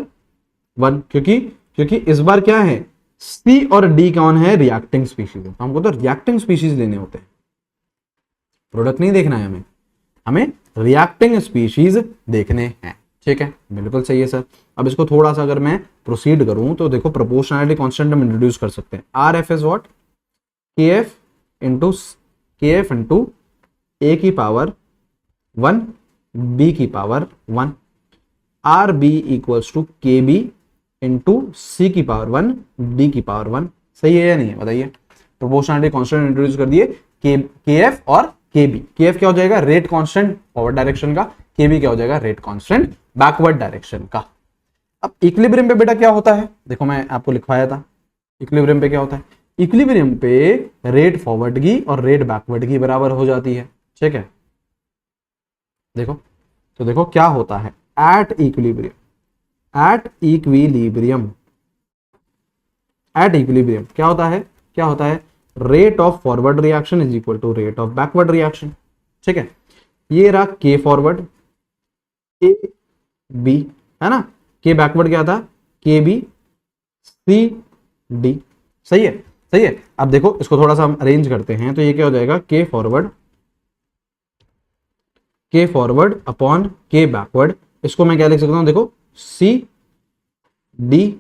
1। क्योंकि इस बार क्या है, सी और डी कौन है, रिएक्टिंग स्पीशीज है, तो हमको तो रिएक्टिंग स्पीशीज लेने होते हैं, प्रोडक्ट नहीं देखना है हमें रिएक्टिंग स्पीशीज देखने हैं। ठीक है, बिल्कुल सही है सर। अब इसको थोड़ा सा अगर मैं प्रोसीड करूं तो देखो प्रोपोर्शनैलिटी कांस्टेंट हम इंट्रोड्यूस कर सकते हैं। R F is what, K F into A की पावर 1 बी की power 1, R B equals to K B into C की पावर 1 डी की पावर 1। सही है या नहीं है, बताइए। प्रोपोर्शनैलिटी कांस्टेंट इंट्रोड्यूस कर दिए, के एफ और के बी। के एफ क्या हो जाएगा, रेट कांस्टेंट फॉरवर्ड डायरेक्शन का, के बी क्या हो जाएगा, रेट कांस्टेंट बैकवर्ड डायरेक्शन का। अब इक्विलिब्रियम पे बेटा क्या होता है, देखो मैं आपको लिखवाया था, इक्विलिब्रियम पे क्या होता है, इक्विलिब्रियम पे रेट फॉरवर्ड की और रेट बैकवर्ड की बराबर हो जाती है। ठीक है, देखो तो देखो क्या होता है एट इक्विलिब्रियम, एट इक्विलिब्रियम क्या होता है, rate of forward reaction is equal to rate of backward reaction. ठीक है, ये रहा के फॉरवर्ड, ए बी है ना, के बैकवर्ड क्या था, के बी सी डी। सही है, सही है। अब देखो इसको थोड़ा सा हम अरेंज करते हैं तो ये क्या हो जाएगा, के फॉरवर्ड अपॉन के बैकवर्ड। इसको मैं क्या लिख सकता हूं, देखो C D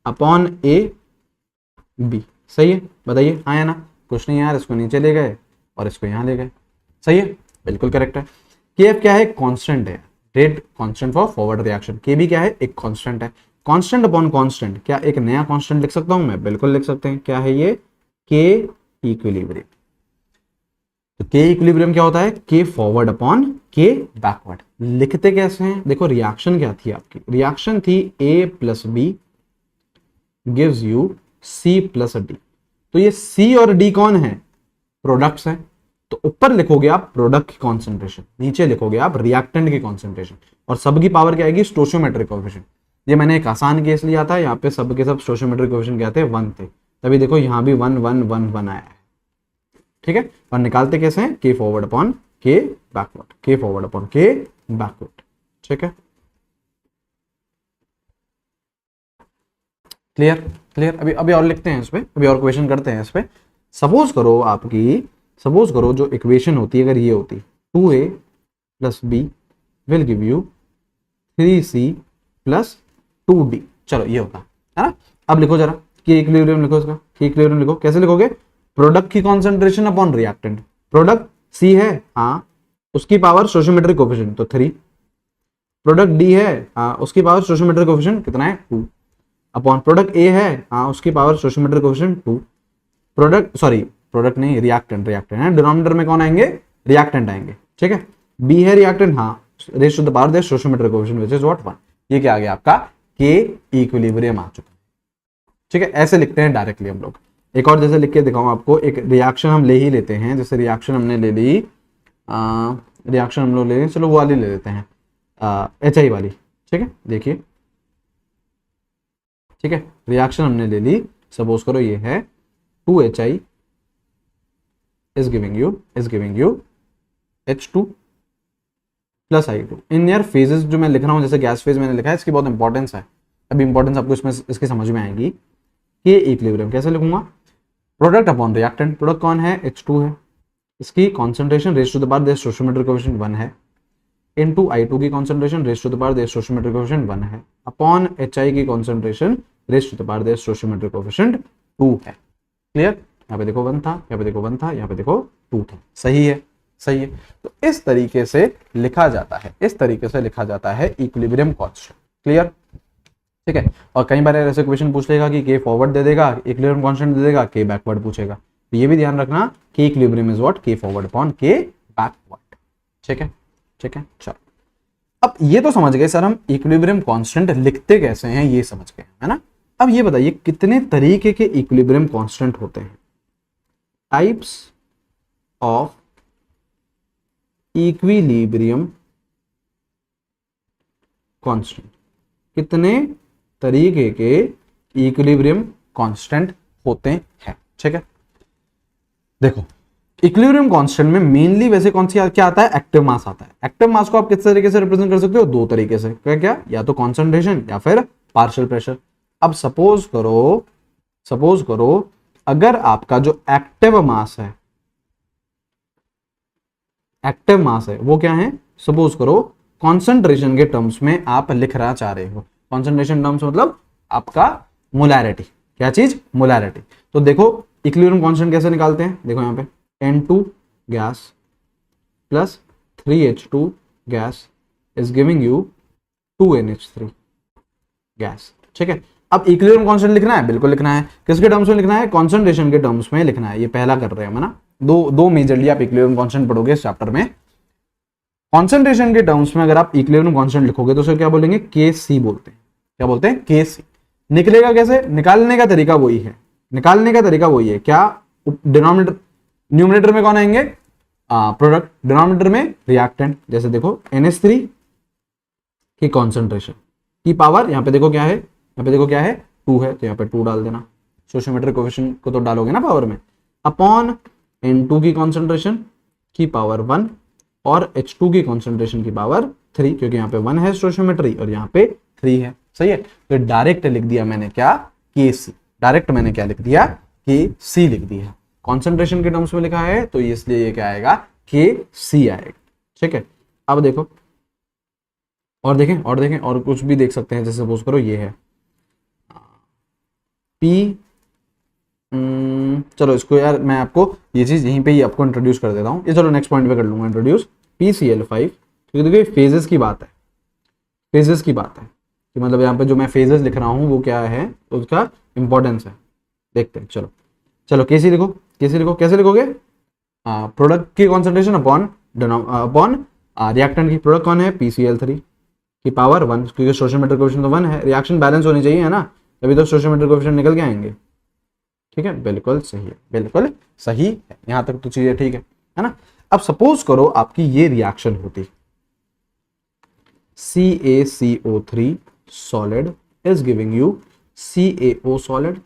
upon A B. सही है, बताइए हाँ या ना, कुछ नहीं यार, इसको नीचे ले गए और इसको यहां ले गए। सही है, बिल्कुल करेक्ट है। के एफ क्या है, कांस्टेंट है, rate constant for forward reaction. के बी क्या है, एक कांस्टेंट है। कांस्टेंट अपॉन कांस्टेंट, क्या एक नया कांस्टेंट लिख सकता हूं मैं, बिल्कुल लिख सकते हैं। क्या है ये, के इक्विलिब्रियम। तो के इक्विलिब्रियम क्या होता है, के फॉरवर्ड अपॉन के बैकवर्ड। लिखते कैसे हैं, देखो रिएक्शन क्या थी आपकी, रिएक्शन थी A plus B gives you C plus D. तो ये सी और डी कौन है, प्रोडक्ट्स हैं, तो ऊपर लिखोगे आप प्रोडक्ट की कॉन्सेंट्रेशन, नीचे लिखोगे आप रिएक्टेंट की कॉन्सेंट्रेशन, और सब की पावर क्या आएगी, स्टोइचियोमेट्रिक कोएफिशिएंट। ये मैंने एक आसान केस लिया था, यहाँ पे सब के सब स्टोइचियोमेट्रिक कोएफिशिएंट क्या थे, 1 थे, तभी देखो यहाँ भी 1 1 1 1 आया है। ठीक है, और निकालते कैसे हैं, के फॉरवर्ड अपॉन के बैकवर्ड, के फॉरवर्ड अपॉन के बैकवर्ड। ठीक है, क्लियर क्लियर। अभी और लिखते हैं इस पे, अभी और क्वेश्चन करते हैं इस पे। सपोज करो जो इक्वेशन होती है अगर ये होती, 2a plus B will give you 3c plus 2d। चलो ये होता है ना। अब लिखो जरा कि इक्विलिब्रियम लिखो इसका, कि इक्विलिब्रियम लिखो, कैसे लिखोगे? प्रोडक्ट की concentration upon reactant, product C है हाँ, उसकी पावर स्टोइचियोमेट्रिक कोएफिशिएंट तो 3, प्रोडक्ट डी है हाँ, उसकी पावर स्टोइचियोमेट्रिक कोएफिशिएंट कितना है 2, अपॉन प्रोडक्ट ए है हाँ, उसकी पावर स्टोइचियोमेट्रिक कोएफिशिएंट 2, प्रोडक्ट नहीं रिएक्टेंट है, डिनोमिनेटर में कौन आएंगे? रिएक्टेंट आएंगे, ठीक है। बी है रिएक्टेंट हाँ, raise to the power the stoichiometric coefficient which is what 1। ये क्या आ गया आपका? के इक्विलिब्रियम आ चुका, ठीक है। ऐसे लिखते हैं डायरेक्टली हम लोग। एक और जैसे लिख के दिखाऊं आपको, एक रिएक्शन हम ले ही लेते हैं, जैसे रिएक्शन हमने ले ली, रिएक्शन हम लोग ले लें, चलो वो वाली ले लेते हैं HI वाली, ठीक है। देखिए ठीक है, रिएक्शन हमने ले ली, सपोज करो ये है 2HI is giving you H2 plus I2 इन यार फेजेस जो मैं लिख रहा हूँ, जैसे गैस फेज मैंने लिखा है, इसकी बहुत इंपॉर्टेंस है, अभी इंपॉर्टेंस आपको इसमें इसकी समझ में आएगी। कि इक्विलिब्रियम कैसे लिखूंगा? प्रोडक्ट अपॉन रिएक्टेंट, प्रोडक्ट कौन है? H2 है, इसकी concentration raise to the power the stoichiometric coefficient 1 है, इनटू I2 की concentration raise to the power the stoichiometric coefficient 1 है, अपॉन HI की concentration raise to the power the stoichiometric coefficient 2 है। Clear? यहाँ पे देखो 1 था, यहाँ पे देखो 1 था, यहाँ पे देखो 2 था। सही है, सही है। तो इस तरीके से लिखा जाता है, इस तरीके से लिखा जाता है इक्विलिब्रियम कांस्टेंट। क्लियर? ठीक है। और कई बार ऐसे क्वेश्चन पूछ लेगा कि के फॉरवर्ड दे देगा, इक्विलिब्रियम कांस्टेंट दे देगा, के बैकवर्ड पूछेगा, तो ये भी ध्यान रखना कि इक्विलिब्रियम इज व्हाट? के फॉरवर्ड अपॉन के बैकवर्ड। ठीक है, ठीक है। चलो अब ये तो समझ गए सर हम इक्विलिब्रियम कांस्टेंट लिखते कैसे हैं, ये समझ गए है ना। अब ये बताइए कितने तरीके के इक्विलिब्रियम कांस्टेंट होते हैं? टाइप्स ऑफ इक्विलिब्रियम कांस्टेंट, कितने तरीके के इक्विलिब्रियम कांस्टेंट होते हैं। ठीक है, देखो इक्विलिब्रियम कांस्टेंट में मेनली वैसे कौन सी क्या आता है? एक्टिव मास आता है। एक्टिव मास को आप किस तरीके से रिप्रेजेंट कर सकते हो? दो तरीके से। क्या क्या? या तो कॉन्सेंट्रेशन या फिर पार्शियल प्रेशर। अब सपोज करो अगर आपका जो एक्टिव मास है वो क्या है? सपोज करो कॉन्सेंट्रेशन के टर्म्स में आप लिखना चाह रहे हो। कॉन्सेंट्रेशन टर्म्स मतलब आपका मोलैरिटी। क्या चीज? मोलैरिटी। तो देखो इक्विलिब्रियम कांस्टेंट कैसे निकालते हैं? देखो यहाँ पे N2 gas plus 3H2 gas is giving you 2NH3 gas. ठीक है, अब इक्विलिब्रियम कांस्टेंट लिखना है, बिल्कुल लिखना है। किसके टर्म्स में लिखना है? कॉन्सेंट्रेशन के टर्म्स में लिखना है। ये पहला कर रहे हैं हम ना, दो मेजरली आप इक्विलिब्रियम कांस्टेंट पढ़ोगे इस चैप्टर में। कॉन्सेंट्रेशन के टर्म्स में अगर आप इक्विलिब्रियम कांस्टेंट लिखोगे तो उसे क्या बोलेंगे? KC बोलते हैं। क्या बोलते हैं? KC। निकलेगा कैसे? निकालने का तरीका वही है। क्या? डिनोमिनेटर, न्यूमरेटर में कौन आएंगे? प्रोडक्ट, डिनोमिनेटर में रिएक्टेंट। जैसे देखो NH3 की कॉन्सेंट्रेशन की पावर यहाँ पे देखो क्या है? 2 है, तो यहाँ पे 2 डाल देना। स्टोइचियोमेट्रिक कोएफिशिएंट को तो डालोगे ना पावर में, अपॉन N2 की कॉन्सेंट्रेशन की पावर 1 और H2 की कॉन्सेंट्रेशन की पावर 3, क्योंकि यहाँ पे 1 है स्टोइचियोमेट्री और यहाँ पे 3 है। सही है, तो डायरेक्ट लिख दिया मैंने क्या? KC। डायरेक्ट मैंने क्या लिख दिया? KC लिख दिया। कॉन्सेंट्रेशन के टर्म्स में लिखा है तो इसलिए ये क्या आएगा? KC आएगा। ठीक है, अब देखो और देखें और कुछ भी देख सकते हैं। जैसे सपोज करो ये है P, चलो इसको यार मैं आपको ये चीज यहीं पे ही आपको इंट्रोड्यूस कर देता हूँ। ये चलो नेक्स्ट पॉइंट पे कर लूंगा इंट्रोड्यूस। PCl5, क्योंकि देखो फेजेस की बात है कि मतलब यहाँ पे जो मैं फेजेस लिख रहा हूँ वो क्या है, उसका इंपॉर्टेंस है। देखते हैं, चलो KC लिखो। कैसे लिखोगे? प्रोडक्ट की कॉन्सेंट्रेशन अपॉन रिएक्टेंट की। प्रोडक्ट कौन है? PCl3 की पावर 1, क्योंकि स्टोइचियोमेट्रिक कोएफिशिएंट तो 1 है। रिएक्शन बैलेंस होनी चाहिए है ना, तभी तो स्टोइचियोमेट्रिक कोएफिशिएंट निकल के आएंगे। ठीक है, बिल्कुल सही है। यहां तक तो चीजें ठीक है ना। अब सपोज करो आपकी ये रिएक्शन होती, CaCO3 solid is giving you CaO solid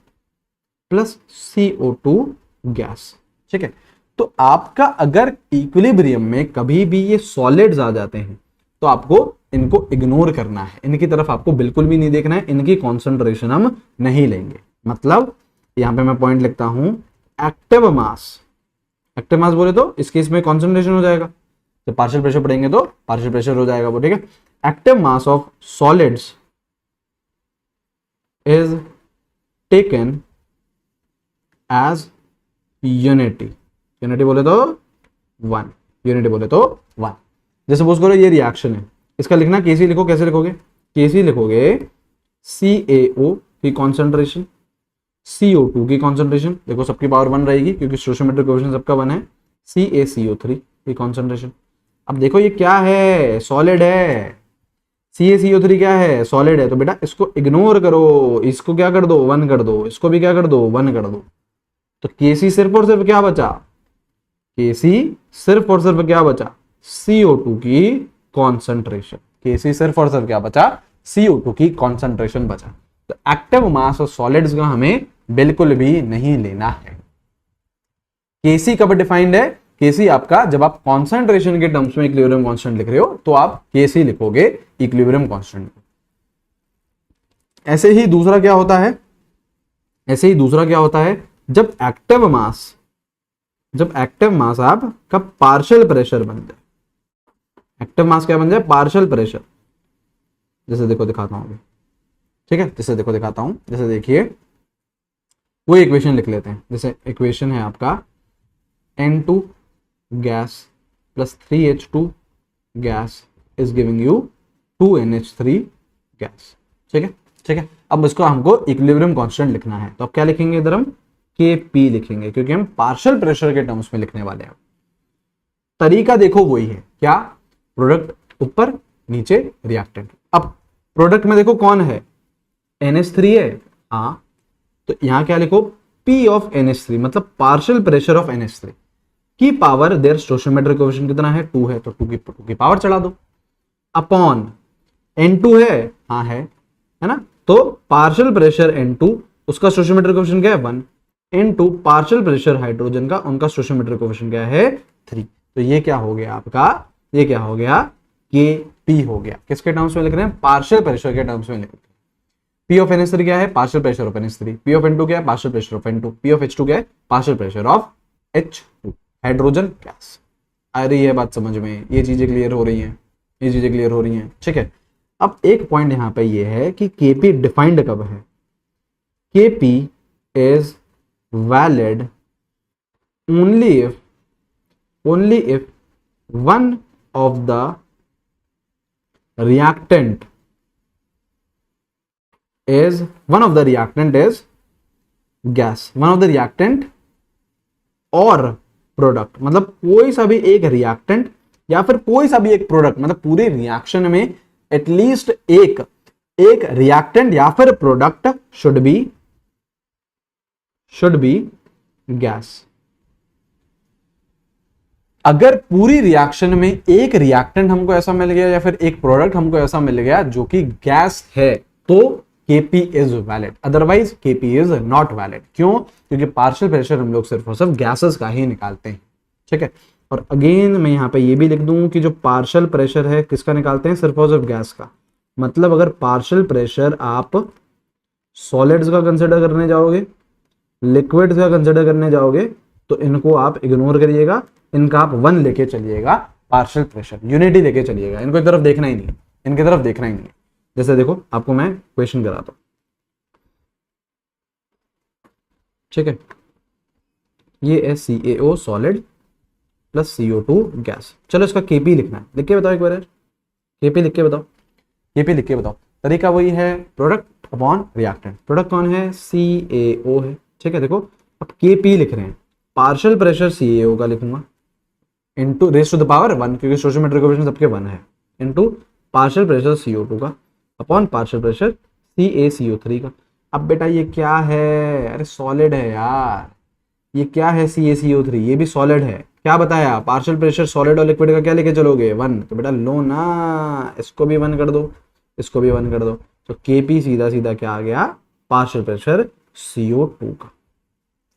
plus CO2 gas. ठीक है, तो आपका अगर इक्विलिब्रियम में कभी भी ये सॉलिड्स आ जाते हैं तो आपको इनको इग्नोर करना है, इनकी तरफ आपको बिल्कुल भी नहीं देखना है, इनकी कॉन्सेंट्रेशन हम नहीं लेंगे। मतलब यहां पे मैं पॉइंट लिखता हूं, एक्टिव मास बोले तो इस केस में कॉन्सेंट्रेशन हो जाएगा, जब पार्शियल प्रेशर पढ़ेंगे तो पार्शियल प्रेशर हो जाएगा वो। ठीक है, active mass of solids is taken as unity, unity बोले तो वन, यूनिटी बोले तो वन। जैसे सपोज करो ये रिएक्शन है, इसका लिखना केसी लिखो, कैसे लिखोगे? केसी लिखोगे CaO की कॉन्सेंट्रेशन, CO2 की कॉन्सेंट्रेशन, देखो सबकी पावर 1 रहेगी क्योंकि स्टोइकोमेट्रिक कोएफिशिएंट सबका 1 है, CaCO3 की कॉन्सेंट्रेशन। अब देखो ये क्या है, सॉलिड है, CaCO3 क्या है, सॉलिड है, तो बेटा इसको इग्नोर करो, इसको क्या कर दो 1 कर दो, इसको भी क्या कर दो 1 कर दो, तो Kc सिर्फ और सिर्फ क्या बचा, Kc सिर्फ और सिर्फ क्या बचा, CO2 की कॉन्सेंट्रेशन, Kc सिर्फ और सिर्फ क्या बचा, CO2 की कॉन्सेंट्रेशन बचा। तो एक्टिव मास और सॉलिड्स का हमें बिल्कुल भी नहीं लेना है। Kc कब डिफाइंड है, Kc आपका जब आप कॉन्सेंट्रेशन के टर्म्स में इक्विलिब्रियम कांस्टेंट लिख रहे हो तो आप Kc लिखोगे इक्विलिब्रियम कांस्टेंट। ऐसे ही दूसरा क्या होता है, ऐसे ही दूसरा क्या होता है, जब एक्टिव मास आपका पार्शियल प्रेशर बन जाए, एक्टिव मास क्या बन जाए, पार्शियल प्रेशर। जैसे देखो दिखाता हूं, ठीक है, जैसे देखो दिखाता हूं, जैसे देखिए वो इक्वेशन लिख लेते हैं। जैसे इक्वेशन है आपका N2 gas plus 3H2 gas is giving you 2NH3 gas, ठीक है, ठीक है। अब इसको हमको इक्विलिब्रियम कांस्टेंट लिखना है, तो अब क्या लिखेंगे इधर हम Kp लिखेंगे क्योंकि हम पार्शियल प्रेशर के टर्म्स में लिखने वाले हैं। तरीका देखो वही है, क्या, प्रोडक्ट ऊपर नीचे रिएक्टेंट। अब प्रोडक्ट में देखो कौन है, NH3 है, हाँ, तो यहां क्या लिखो P ऑफ NH3 मतलब पार्शियल प्रेशर ऑफ NH3 की पावर, देयर स्टोइकोमेट्रिक कोएफिशिएंट कितना है 2 है, तो 2 की पावर चढ़ा दो, अपॉन N2 है, हाँ है ना, तो पार्शियल प्रेशर N2 उसका स्टोइकोमेट्रिक कोएफिशिएंट क्या है 1, इनटू पार्शियल प्रेशर हाइड्रोजन का उनका स्टोइकोमेट्रिक कोएफिशिएंट क्या है 3। तो ये क्या हो गया आपका, ये क्या हो गया, Kp हो गया। किसके टर्म्स में लिख रहे हैं, पार्शियल प्रेशर के टर्म्स में लिख रहे हैं। P ऑफ NH3 क्या है, partial pressure of NH3, P of N2 क्या है, partial pressure of N2, P of H2 क्या है, partial pressure of H2, hydrogen gas. आ रही है बात समझ में, ये चीजें क्लियर हो रही हैं, ये चीजें क्लियर हो रही हैं, ठीक है। अब एक पॉइंट यहां पे ये है कि Kp डिफाइंड कब है, Kp is valid only if one of the reactant is gas, one of the reactant और प्रोडक्ट, मतलब कोई सा भी एक रिएक्टेंट या फिर कोई सा भी एक प्रोडक्ट, मतलब पूरे रिएक्शन में एटलीस्ट एक रिएक्टेंट या फिर प्रोडक्ट शुड बी गैस। अगर पूरी रिएक्शन में एक रिएक्टेंट हमको ऐसा मिल गया या फिर एक प्रोडक्ट हमको ऐसा मिल गया जो कि गैस है, तो Kp is valid, otherwise Kp is not valid. क्यों, क्योंकि पार्शियल प्रेशर हम लोग सिर्फ और सिर्फ गैसेस का ही निकालते हैं, ठीक है। और अगेन मैं यहां पे ये भी लिख दूं कि जो पार्शियल प्रेशर है किसका निकालते हैं, सिर्फ और सिर्फ गैस का। मतलब अगर पार्शियल प्रेशर आप सॉलिड्स का कंसिडर करने जाओगे, लिक्विड का कंसिडर करने जाओगे, तो इनको आप इग्नोर करिएगा, इनका आप 1 लेके चलिएगा, पार्शियल प्रेशर यूनिटी लेके चलिएगा, इनको एक तरफ देखना ही नहीं, इनकी तरफ देखना ही नहीं। जैसे देखो आपको मैं क्वेश्चन कराता हूं, ठीक है, ये है CaO solid plus CO2 gas. चलो इसका Kp लिखना है, लिख के बताओ एक बार यार, Kp लिख के बताओ, Kp लिख के बताओ। तरीका वही है, प्रोडक्ट अपॉन रिएक्टेंट। प्रोडक्ट कौन है, CaO है, ठीक है। देखो अब Kp लिख रहे हैं, पार्शियल प्रेशर CaO का लिखूंगा into raise to the power 1 क्योंकि स्टोइकोमेट्रिक कोएफिशिएंट सबके 1 है, इनटू पार्शियल प्रेशर CO2 का अपॉन पार्शियल प्रेशर CaCO3 का। अब बेटा ये क्या है, अरे सॉलिड है यार, ये क्या है CaCO3, ये भी सॉलिड है। क्या बताया, पार्शियल प्रेशर सॉलिड और लिक्विड का क्या लेके चलोगे 1, तो बेटा लो ना, इसको भी 1 कर दो, इसको भी 1 कर दो, तो Kp सीधा सीधा क्या आ गया, पार्शियल प्रेशर CO2 का।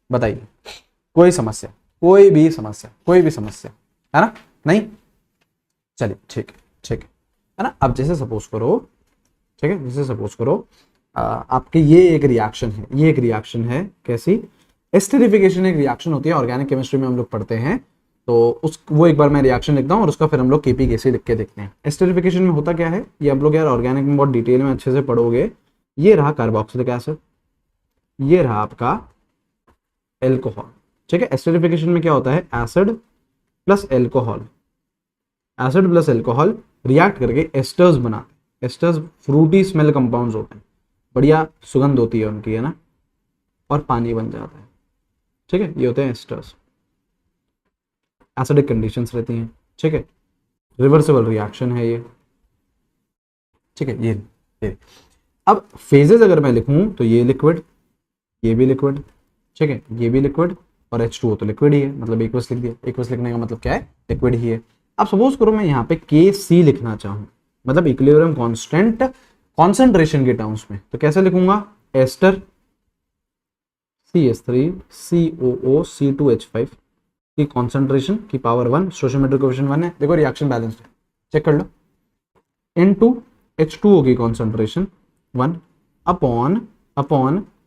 बताइए कोई समस्या, कोई भी समस्या है ना, नहीं, चलिए ठीक है, ठीक है ना। अब जैसे सपोज करो, ठीक है, जैसे सपोज करो आपके ये एक रिएक्शन है, ये एक रिएक्शन है कैसी, एस्टेरिफिकेशन एक रिएक्शन होती है, ऑर्गेनिक केमिस्ट्री में हम लोग पढ़ते हैं, तो वो एक बार मैं रिएक्शन लिखता हूँ और उसका फिर हम लोग Kp कैसे लिख के देखते हैं। एस्टेरिफिकेशन में होता क्या है, ये आप लोग यार ऑर्गेनिक में बहुत डिटेल में अच्छे से पढ़ोगे, ये रहा कार्बोक्सिलिक एसिड, ये रहा आपका एल्कोहल। ठीक है, एस्टरिफिकेशन में क्या होता है, acid plus alcohol, acid plus alcohol react करके एस्टर्स बनाते हैं। एस्टर्स फ्रूटी स्मेल कंपाउंड्स होते हैं, बढ़िया सुगंध होती है उनकी, है ना, और पानी बन जाता है। ठीक है, ये होते हैं एस्टर्स, एसिडिक कंडीशंस रहती हैं। ठीक है, रिवर्सिबल रिएक्शन है ये। ठीक है, ये अब फेजेस अगर मैं लिखूं तो ये लिक्विड, ये भी लिक्विड, ठीक है, ये भी लिक्विड, और H2O तो लिक्विड ही है, मतलब एक्वस लिख दिया। एक्वस लिखने का मतलब क्या है, लिक्विड ही है। अब सपोज करो मैं यहाँ पे KC लिखना चाहूँ, मतलब इक्विलिब्रियम कांस्टेंट कॉन्सेंट्रेशन के टर्म्स में, तो कैसे लिखूंगा, एस्टर CH3 COO C2H5 की कॉन्सेंट्रेशन की पावर 1, स्टोइचियोमेट्रिक कोएफिशिएंट 1 है, देखो रिएक्शन बैलेंस्ड है, चेक कर लो, इनटू H2O की कॉन्सेंट्रेशन 1 अपॉन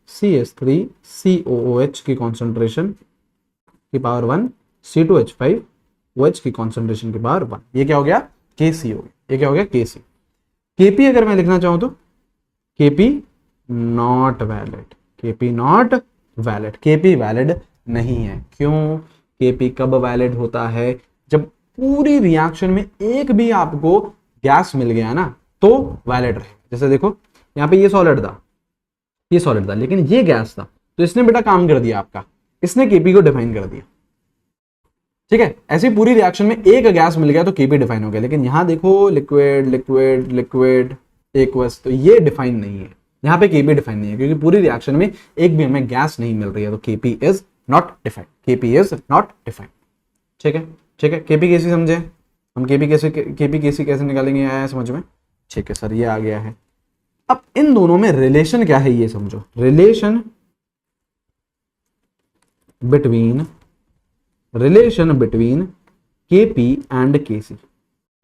CH3 COOH की कॉन्सेंट्रेशन की पावर 1, C2H5 OH की कॉन्सेंट्रेशन की पावर 1। ये क्या हो गया, KC हो गया। ये क्या हो गया, KC। KP अगर मैं लिखना चाहूं तो KP not valid, KP not valid, KP valid नहीं है। क्यों, KP कब वैलिड होता है, जब पूरी रिएक्शन में एक भी आपको गैस मिल गया ना तो वैलिड रहे। जैसे देखो यहाँ पे ये सॉलिड था, ये सॉलिड था, लेकिन ये गैस था, तो इसने बेटा काम कर दिया आपका, इसने KP को डिफाइन कर दिया। ठीक है, ऐसी पूरी रिएक्शन में एक गैस मिल गया तो KP डिफाइन हो गया। लेकिन यहां देखो लिक्विड लिक्विड लिक्विड एक्वस, तो ये डिफाइन नहीं है, यहाँ पे KP डिफाइन नहीं है, क्योंकि पूरी रिएक्शन में एक भी हमें गैस नहीं मिल रही है, तो KP is not defined, KP is not defined. ठीक है, ठीक है, KP कैसे समझे हम, KP कैसे निकालेंगे, आया समझ में। ठीक है सर, ये आ गया है। अब इन दोनों में रिलेशन क्या है ये समझो, relation between KP and KC,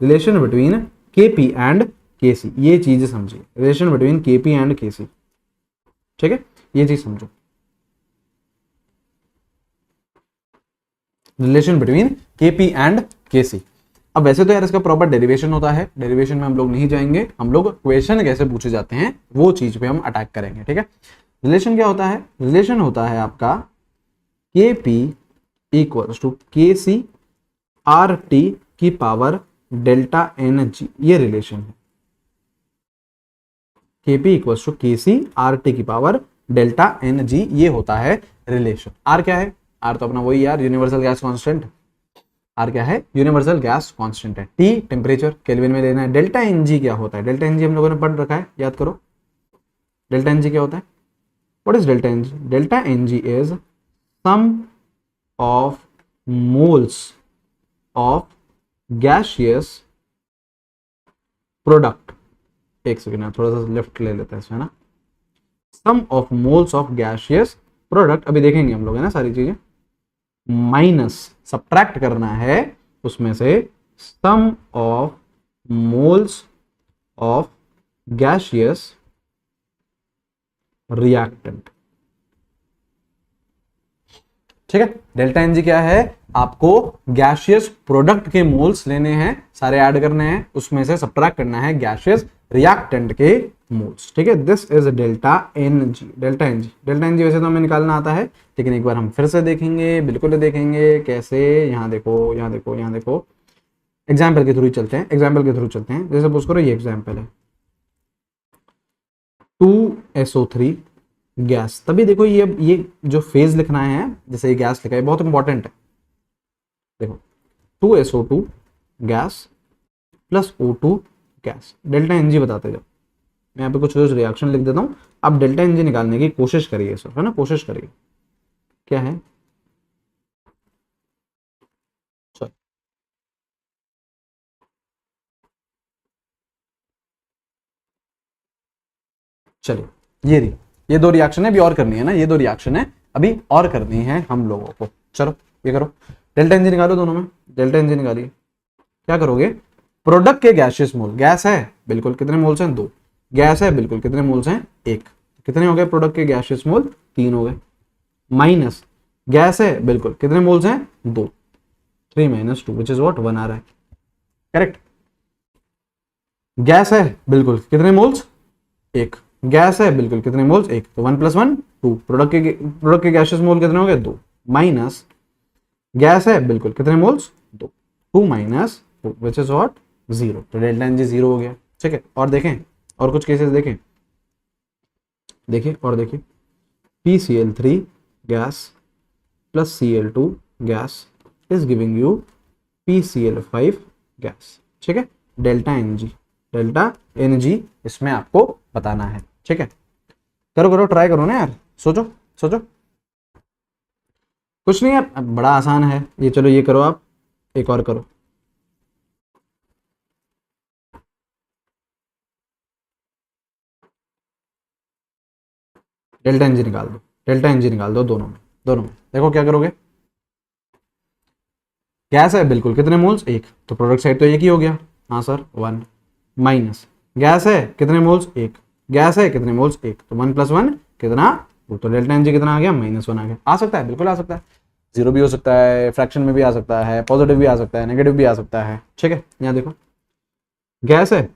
relation between KP and KC, ये चीज समझिए, relation between KP and KC। ठीक है, ये चीज समझो, relation between KP and KC। अब वैसे तो यार इसका प्रॉपर डेरिवेशन होता है, डेरिवेशन में हम लोग नहीं जाएंगे, हम लोग क्वेश्चन कैसे पूछे जाते हैं वो चीज पे हम अटैक करेंगे। ठीक है, रिलेशन क्या होता है, रिलेशन होता है आपका KP equals to KC RT की पावर डेल्टा NG, ये रिलेशन है। KP equals to KC RT की पावर डेल्टा NG, ये होता है रिलेशन। R क्या है, R तो अपना वही यार यूनिवर्सल गैस कांस्टेंट, R क्या है, यूनिवर्सल गैस कांस्टेंट है। T टेम्परेचर केल्विन में लेना है। डेल्टा NG क्या होता है, डेल्टा NG हम लोगों ने पढ़ रखा है, याद करो, डेल्टा NG क्या होता है, what is delta NG, delta NG is sum of moles of gaseous product, एक सेकेंड थोड़ा सा लेफ्ट ले लेते हैं इसमें ना, sum of moles of gaseous product, अभी देखेंगे हम लोग है ना सारी चीजें, माइनस सब्ट्रैक्ट करना है उसमें से sum of moles of gaseous reactant. ठीक है, डेल्टा NG क्या है, आपको गैसियस प्रोडक्ट के मोल्स लेने हैं, सारे ऐड करने हैं, उसमें से सब्ट्रैक्ट करना है गैसियस रिएक्टेंट के मोल्स। ठीक है, this is delta NG। Delta NG वैसे तो हमें निकालना आता है, लेकिन एक बार हम फिर से देखेंगे, बिल्कुल देखेंगे कैसे। यहाँ देखो, यहाँ देखो, यहाँ देखो, एग्जाम्पल के थ्रू चलते हैं, एग्जाम्पल के थ्रू चलते हैं। जैसे सपोज करो ये एग्जाम्पल है 2SO3 गैस, तभी देखो ये जो फेज लिखना है, जैसे ये गैस लिखा है, बहुत इंपॉर्टेंट है। देखो 2SO2 gas plus O2 gas, delta NG बताते जाओ। मैं यहाँ पे कुछ रिएक्शन लिख देता हूं, आप डेल्टा NG निकालने की कोशिश करिए सर, है ना, कोशिश करिए। क्या है, चलिए ये दो रिएक्शन है, अभी और करनी है ना, ये दो रिएक्शन है अभी और करनी है हम लोगों को। चलो ये करो, डेल्टा NG निकालो दोनों में, डेल्टा NG निकालिए। क्या करोगे, प्रोडक्ट के गैसियस मोल, गैस है बिल्कुल, कितने मोल्स हैं, 2, गैस है बिल्कुल, कितने मोल्स हैं, 1, कितने हो गए प्रोडक्ट के गैसियस मोल, 3 हो गए, माइनस गैस है बिल्कुल, कितने मोल्स हैं, 2, 3 माइनस 2 विच इज व्हाट 1 आ रहा है, करेक्ट। गैस है बिल्कुल, कितने मोल्स, 1, गैस है बिल्कुल, कितने मोल्स, एक, तो 1 + 1 2, प्रोडक्ट के गैसियस मोल कितने हो गए, 2, माइनस गैस है बिल्कुल, कितने moles, 2, 2 minus 2 which is what, 0, तो डेल्टा एन जी 0 हो गया। ठीक है, और देखें और कुछ केसेस देखें, देखिए और देखिए, PCl3 gas plus Cl2 gas is giving you PCl5 gas. ठीक है, डेल्टा एन जी इसमें आपको बताना है। ठीक है, करो करो, ट्राई करो ना यार, सोचो सोचो, कुछ नहीं यार, बड़ा आसान है ये, चलो ये करो आप, एक और करो, डेल्टा एन जी निकाल दो, डेल्टा एन जी निकाल दो, दोनों में, दोनों में देखो क्या करोगे, गैस है बिल्कुल, कितने मोल्स, एक, तो प्रोडक्ट साइड तो एक ही हो गया, हाँ सर 1, माइनस गैस है कितने मोल्स, एक, गैस है कितने मोल्स, एक, तो 1 + 1 कितना, तो डेल्टा एन जी कितना आ गया, -1 आ गया। आ सकता है, बिल्कुल आ सकता है, 0 भी हो सकता है, फ्रैक्शन में भी आ सकता है, पॉजिटिव भी आ सकता है, नेगेटिव भी आ सकता है। ठीक है, यहाँ देखो गैस है,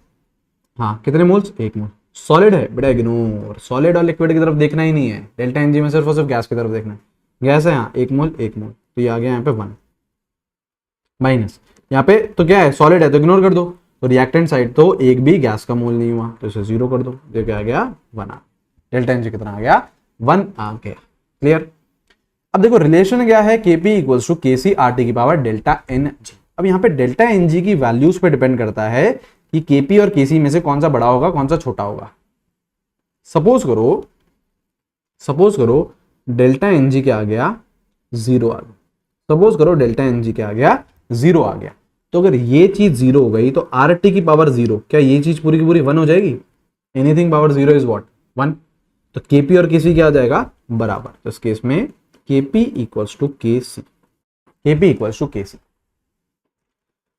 हाँ कितने मोल्स, 1 मोल, सॉलिड है बेटा, इग्नोर, सॉलिड और लिक्विड की तरफ देखना ही नहीं है, डेल्टा एन जी में सिर्फ और सिर्फ गैस की तरफ देखना है। गैस है यहाँ 1 मोल 1 मोल, तो ये आ गया यहाँ पे 1, माइनस यहाँ पे तो क्या है, सॉलिड है तो इग्नोर कर दो, तो रिएक्टेंट साइड तो एक भी गैस का मोल नहीं हुआ, तो इसे 0 कर दो, जो क्या आ गया 1 आ, डेल्टा एन जी कितना आ गया, 1 आ गया। क्लियर। अब देखो रिलेशन क्या है, Kp = Kc RT की पावर डेल्टा एन जी। अब यहाँ पे डेल्टा एन जी की वैल्यूज पे डिपेंड करता है कि Kp और Kc में से कौन सा बड़ा होगा कौन सा छोटा होगा। सपोज करो डेल्टा एन जी क्या आ गया, 0 आ गया, सपोज करो डेल्टा एन जी क्या आ गया, 0 आ गया, तो अगर ये चीज 0 हो गई तो आर टी की पावर 0, क्या ये चीज पूरी की पूरी 1 हो जाएगी, एनीथिंग पावर 0 इज व्हाट 1, तो Kp और Kc क्या आ जाएगा बराबर, तो इस केस में Kp = Kc, Kp = Kc।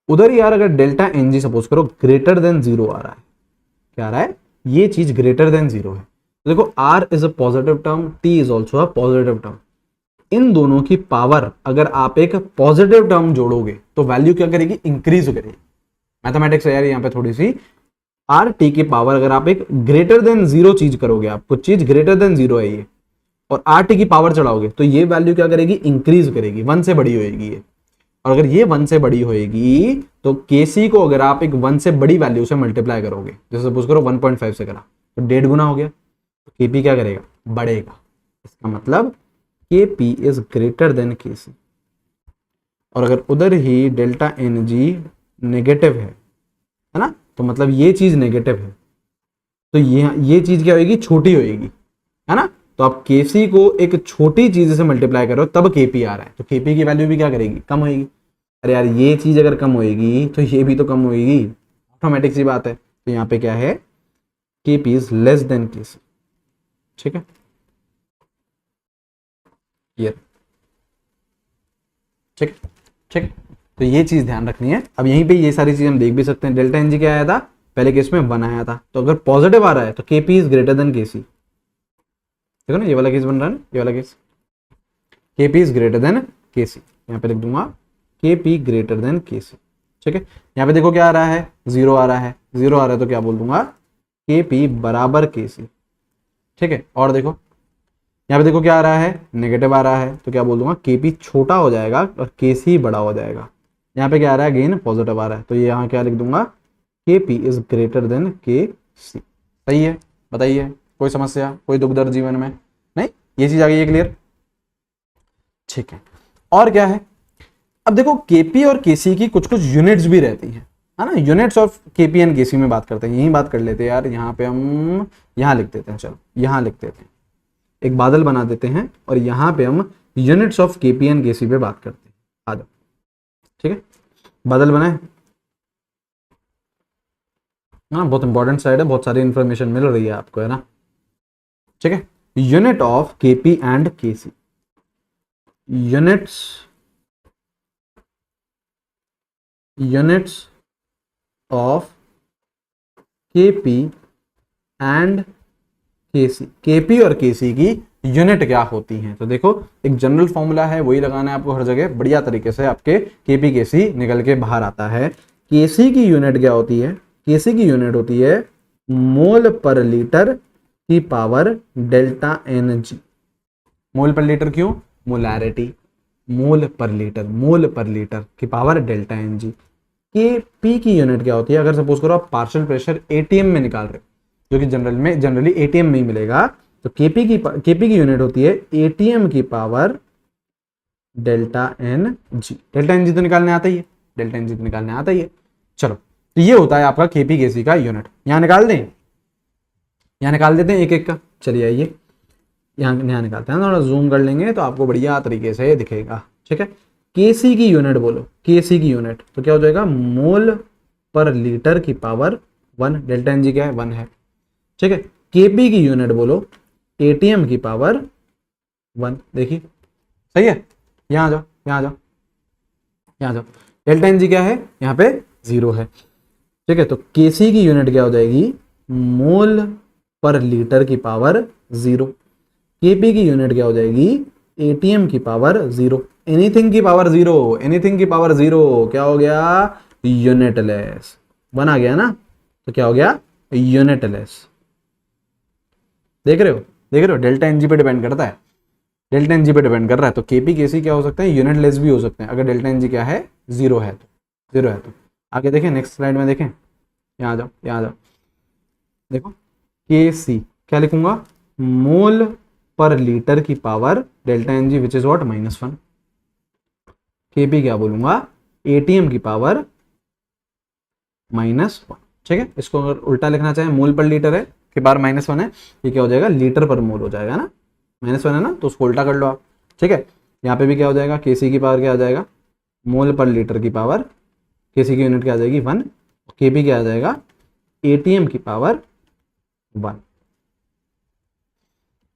उधर यार अगर डेल्टा एन जी सपोज करो ग्रेटर देन 0 आ रहा है, क्या आ रहा है, ये चीज ग्रेटर देन 0 है, तो देखो R is a positive term, T is also a positive term, इन दोनों की पावर अगर आप एक पॉजिटिव टर्म जोड़ोगे तो वैल्यू क्या करेगी, इंक्रीज करेगी। मैथमेटिक्स है यार यहाँ पे थोड़ी सी, आर टी की पावर अगर आप एक ग्रेटर देन 0 चीज करोगे, आप कुछ चीज ग्रेटर देन 0 है ये, और आर टी की पावर चढ़ाओगे तो ये वैल्यू क्या करेगी, इंक्रीज करेगी, 1 से बड़ी होएगी ये, और अगर ये 1 से बड़ी होएगी तो Kc को अगर आप एक 1 से बड़ी वैल्यू से मल्टीप्लाई करोगे, जैसे सपोज करो 1.5 से करा तो 1.5 गुना हो गया, तो Kp क्या करेगा, बढ़ेगा, इसका मतलब Kp is greater than Kc। और अगर उधर ही डेल्टा एन जी नेगेटिव है ना, तो मतलब ये चीज नेगेटिव है, तो ये चीज क्या होगी, छोटी होगी, है ना, तो आप Kc को एक छोटी चीज से मल्टीप्लाई करो तब Kp आ रहा है, तो Kp की वैल्यू भी क्या करेगी, कम होगी। अरे यार ये चीज अगर कम होगी तो ये भी तो कम होगी, ऑटोमेटिक सी बात है, तो यहाँ पे क्या है, Kp is less than Kc। ठीक है, ये ठीक ठीक, तो ये चीज ध्यान रखनी है। अब यहीं पे ये सारी चीज हम देख भी सकते हैं, डेल्टा एन जी क्या आया था, पहले केस में 1 आया था, तो अगर पॉजिटिव आ रहा है तो Kp is greater than Kc, देखो ना ये वाला केस बन रहा है ना, ये वाला case, Kp is greater than Kc, यहाँ पे लिख दूंगा Kp ग्रेटर देन Kc। ठीक है, यहाँ पे देखो क्या आ रहा है, 0 आ रहा है, 0 आ रहा है तो क्या बोल दूंगा, Kp बराबर Kc। ठीक है, और देखो यहाँ पे देखो क्या आ रहा है, नेगेटिव आ रहा है, तो क्या बोल दूंगा, Kp छोटा हो जाएगा और Kc बड़ा हो जाएगा। यहाँ पे क्या आ रहा है, अगेन पॉजिटिव आ रहा है, तो ये यहाँ क्या लिख दूंगा, Kp is greater than Kc। सही है, बताइए कोई समस्या, कोई दुख दर्द जीवन में नहीं, ये चीज आ गई है क्लियर। ठीक है, और क्या है, अब देखो Kp और Kc की कुछ कुछ यूनिट्स भी रहती हैं, है ना, units of Kp and Kc में बात करते हैं, यही बात कर लेते हैं यार, यहाँ पे हम यहाँ लिख देते हैं, चलो यहाँ लिख देते हैं, एक बादल बना देते हैं और यहाँ पे हम units of Kp and Kc पे बात करते हैं, आ जाओ। ठीक है, बादल बनाए ना, बहुत इंपॉर्टेंट साइड है, बहुत सारी इंफॉर्मेशन मिल रही है आपको, है ना। ठीक है, unit of Kp and Kc, units of Kp and Kc, Kp और Kc की यूनिट क्या होती हैं, तो देखो एक जनरल फॉर्मूला है, वही लगाना है आपको हर जगह, बढ़िया तरीके से आपके Kp Kc निकल के बाहर आता है। Kc की यूनिट क्या होती है, Kc की यूनिट होती है मोल पर लीटर की पावर डेल्टा एन जी। मोल पर लीटर क्यों? मोलैरिटी, मोल पर लीटर की पावर डेल्टा एन जी। के पी की यूनिट क्या होती है? अगर सपोज करो आप पार्शियल प्रेशर एटीएम में निकाल रहे हो, जो कि जनरली एटीएम में ही मिलेगा, तो केपी की यूनिट होती है एटीएम की power delta n g. Delta n g तो निकालने आता ही है, डेल्टा एन जी तो निकालने आता ही है। चलो, तो ये होता है आपका केपी केसी का यूनिट। यहां निकाल दें, यहां निकाल देते हैं एक एक का। चलिए आइए यहाँ निकालते हैं, थोड़ा जूम कर लेंगे तो आपको बढ़िया तरीके से दिखेगा। ठीक है, केसी की यूनिट बोलो, केसी की यूनिट तो क्या हो जाएगा? मोल पर लीटर की पावर 1। डेल्टा एन जी क्या है? 1 है। ठीक है, केपी की यूनिट बोलो, एटीएम की पावर 1। देखिए सही है, यहाँ आ जाओ, यहाँ आ जाओ, यहाँ आ जाओ। डेल्टा एन जी क्या है? यहाँ पे 0 है। ठीक है, तो केसी की यूनिट क्या हो जाएगी? मोल पर लीटर की पावर 0। केपी की यूनिट क्या हो जाएगी? एटीएम की पावर 0। एनीथिंग की पावर 0, एनीथिंग की पावर 0 क्या हो गया? यूनिटलेस। 1 आ गया ना, तो क्या हो गया? यूनिटलेस। देख रहे हो, देख रहे हो, डेल्टा एनजी पे डिपेंड करता है, डेल्टा एनजी पे डिपेंड कर रहा है। तो केपी केसी क्या हो सकते हैं? यूनिटलेस भी हो सकते हैं अगर डेल्टा एनजी क्या है? 0 है तो, 0 है तो। आगे देखें, नेक्स्ट स्लाइड में देखें, यहाँ आ जाओ, यहाँ आ जाओ। देखो के सी क्या लिखूंगा? मोल पर लीटर की power delta n g which is what? -1। KP क्या बोलूंगा? एटीएम की पावर -1। ठीक है, इसको अगर उल्टा लिखना चाहे, मोल पर लीटर है के पावर -1 है, ये क्या हो जाएगा? लीटर पर मोल हो जाएगा ना, -1 है ना, तो उसको उल्टा कर लो आप। ठीक है, यहाँ पे भी क्या हो जाएगा? केसी की पावर क्या आ जाएगा? मोल पर लीटर की पावर, केसी की यूनिट क्या आ जाएगी? 1। केपी क्या आ जाएगा? एटीएम की पावर 1।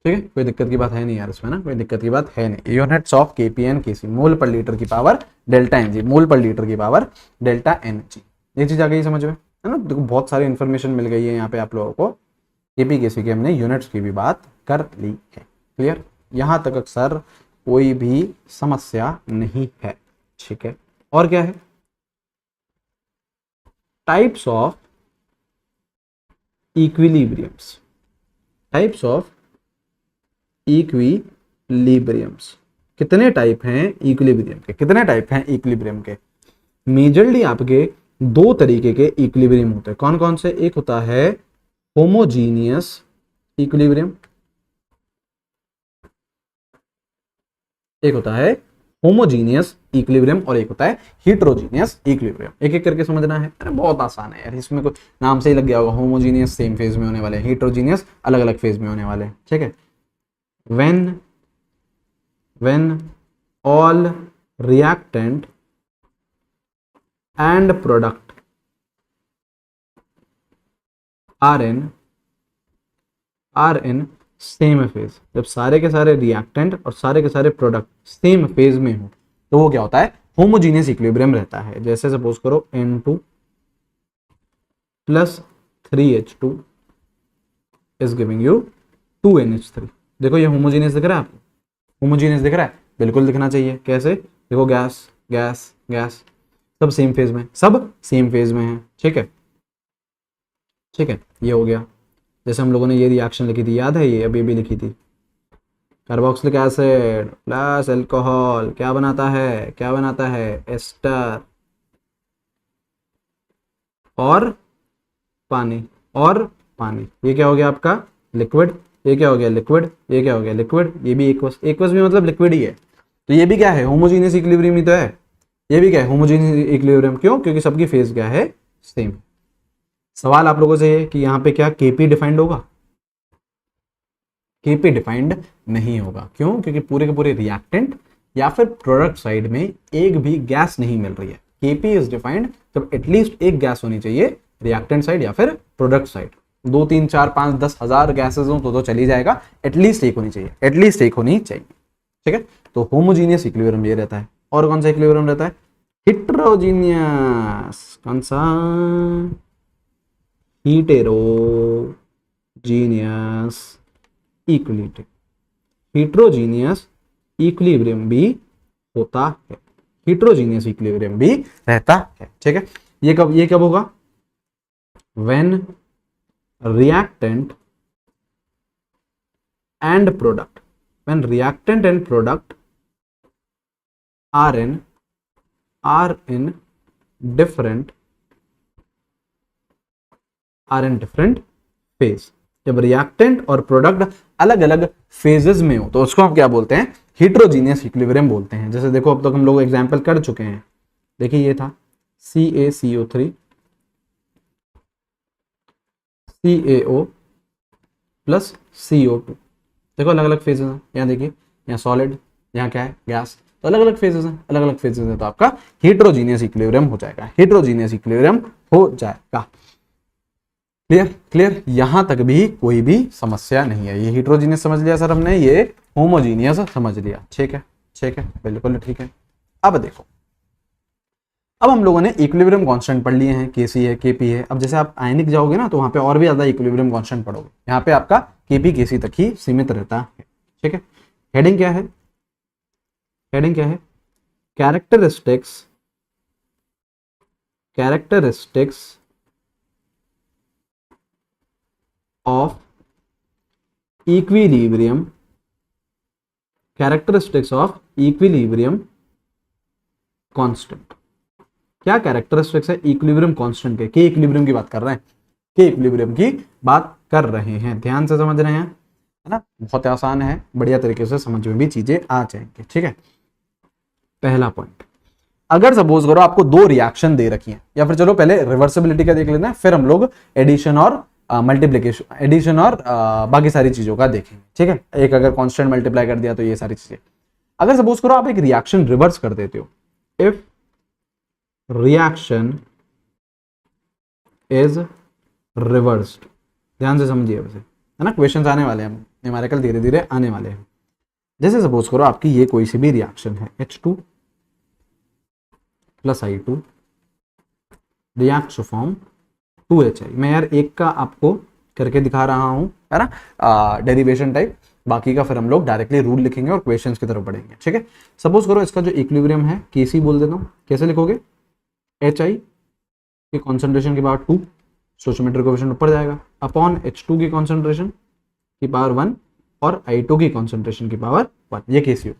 ठीक है, कोई दिक्कत की बात है नहीं यार इसमें ना, कोई दिक्कत की बात है नहीं। Units of KP and KC, mole per litre की पावर डेल्टा एनजी, मोल पर लीटर की पावर डेल्टा एनजी। ये चीज आ गई समझ में, है ना? देखो बहुत सारी इन्फॉर्मेशन मिल गई है यहाँ पे आप लोगों को। केपी केसी की हमने यूनिट्स की भी बात कर ली है। क्लियर? यहाँ तक अक्सर कोई भी समस्या नहीं है। ठीक है, और क्या है? Types of equilibriums, types of equilibriums. कितने टाइप हैं इक्विलिब्रियम के? कितने टाइप हैं इक्विलिब्रियम के? मेजरली आपके 2 तरीके के इक्विलिब्रियम होते हैं। कौन कौन से? एक होता है होमोजीनियस इक्विलिब्रियम, एक होता है होमोजीनियस इक्विलिब्रियम, और एक होता है हिट्रोजीनियस इक्विलिब्रियम। एक एक करके समझना है, अरे बहुत आसान है यार, इसमें कोई नाम से ही लग गया होगा। होमोजीनियस सेम फेज में होने वाले, हिट्रोजीनियस अलग अलग फेज में होने वाले। ठीक है, when all reactant and product are in same phase, जब सारे के सारे रिएक्टेंट और सारे के सारे प्रोडक्ट सेम फेज में हो तो वो क्या होता है? होमोजीनियस इक्विलिब्रियम रहता है। जैसे सपोज करो N2 + 3H2 is giving you 2NH3। देखो ये होमोजीनियस दिख रहा है आपको? होमोजीनियस दिख रहा है? बिल्कुल दिखना चाहिए। कैसे? देखो गैस गैस गैस, सब सेम फेज में, सब सेम फेज में है। ठीक है, ठीक है, ये हो गया। जैसे हम लोगों ने ये रिएक्शन लिखी थी, याद है? ये अभी भी लिखी थी, कार्बोक्सिलिक एसिड प्लस अल्कोहल क्या बनाता है? क्या बनाता है? एस्टर और पानी, और पानी। ये क्या हो गया आपका? लिक्विड। ये क्या हो गया? लिक्विड। ये क्या हो गया? लिक्विड। ये भी एक्वस, एक्वस भी मतलब लिक्विड ही है। तो ये भी क्या है? होमोजीनियस इक्विलिब्रियम ही तो है। ये भी क्या है? Homogeneous equilibrium. क्यों? क्योंकि सबकी फेज क्या है? सेम। सवाल आप लोगों से है कि यहाँ पे क्या केपी डिफाइंड होगा? केपी डिफाइंड नहीं होगा। क्यों? क्योंकि पूरे के पूरे रिएक्टेंट या फिर प्रोडक्ट साइड में एक भी गैस नहीं मिल रही है। केपी इज डिफाइंड जब एटलीस्ट एक गैस होनी चाहिए रिएक्टेंट साइड या फिर प्रोडक्ट साइड। 2 3 4 5 10 हजार गैसेज हो तो चली जाएगा, एटलीस्ट एक होनी चाहिए, एटलीस्ट एक होनी चाहिए। ठीक है, तो होमोजीनियस इक्विलिब्रियम ये रहता है। और कौन सा इक्विलिब्रियम रहता है? हिट्रोजीनियस। कौन सा? Heterogeneous equilibrium. हिट्रोजीनियस इक्विलिब्रियम भी होता है, हिट्रोजीनियस इक्विलिब्रियम भी रहता है। ठीक है, ये कब होगा? When reactant and product, when reactant and product are in different phase. जब रिएक्टेंट और प्रोडक्ट अलग अलग फेजेस में हो तो उसको हम क्या बोलते हैं, हेट्रोजीनियस इक्विलिब्रियम बोलते हैं। जैसे देखो अब तक हम लोग एग्जांपल कर चुके हैं, देखिए ये था CaCO3 CaO प्लस CO2, देखो अलग अलग फेजेस हैं। यहाँ देखिए, यहाँ सॉलिड, यहाँ क्या है गैस, तो अलग अलग फेजेस हैं, अलग अलग फेजेस हैं, तो आपका हेट्रोजीनियस इक्विलिब्रियम हो जाएगा, हेट्रोजीनियस इक्विलिब्रियम हो जाएगा। क्लियर क्लियर, यहां तक भी कोई भी समस्या नहीं है। ये हेट्रोजीनियस समझ लिया सर हमने, ये होमोजीनियस समझ लिया, ठीक है ठीक है, बिल्कुल ठीक है। अब देखो, अब हम लोगों ने इक्विलिब्रियम कांस्टेंट पढ़ लिए हैं, Kc है Kp है। अब जैसे आप आयनिक जाओगे ना तो वहां पे और भी ज्यादा इक्विलिब्रियम कांस्टेंट पढ़ोगे, यहाँ पे आपका Kp Kc तक ही सीमित रहता है, ठीक है। हेडिंग क्या है, हेडिंग क्या है, characteristics of equilibrium, characteristics of equilibrium constant. क्या कैरेक्टरिस्टिक्स है इक्विलिब्रियम कांस्टेंट के, इक्विलिब्रियम की बात कर रहे हैं, के इक्विलिब्रियम की बात कर रहे हैं, ध्यान से समझ रहे हैं, है ना, बहुत आसान है, बढ़िया तरीके से समझ में भी चीजें आ जाएंगी, ठीक है। पहला पॉइंट, अगर सपोज करो आपको दो रिएक्शन दे रखी है, या फिर चलो पहले रिवर्सिबिलिटी का देख लेते हैं, फिर हम लोग एडिशन और मल्टीप्लीकेशन, एडिशन और बाकी सारी चीजों का देखेंगे, ठीक है। एक अगर कांस्टेंट मल्टीप्लाई कर दिया तो ये सारी चीजें। अगर सपोज करो आप एक रिएक्शन रिवर्स कर देते हो, इफ रिएक्शन इज रिवर्स्ड, ध्यान से समझिए वैसे, है ना, क्वेश्चंस आने वाले हैं, न्यूमेरिकल धीरे धीरे आने वाले हैं। जैसे सपोज करो आपकी ये कोई सी भी रिएक्शन है, H2 plus I2 react to form 2HI। मैं यार एक का आपको करके दिखा रहा हूं, है ना, डेरिवेशन टाइप, बाकी का फिर हम लोग डायरेक्टली रूल लिखेंगे और क्वेश्चंस की तरफ बढ़ेंगे, ठीक है। सपोज करो इसका जो इक्विलिब्रियम है Kc बोल देता हूं, कैसे लिखोगे, HI की कॉन्सेंट्रेशन की पावर 2, स्टोइचोमेट्रिक कोएफिशिएंट ऊपर जाएगा, अपॉन H2 की कॉन्सेंट्रेशन की पावर 1 और I2 की कॉन्सेंट्रेशन की पावर 1, ये Kc हो।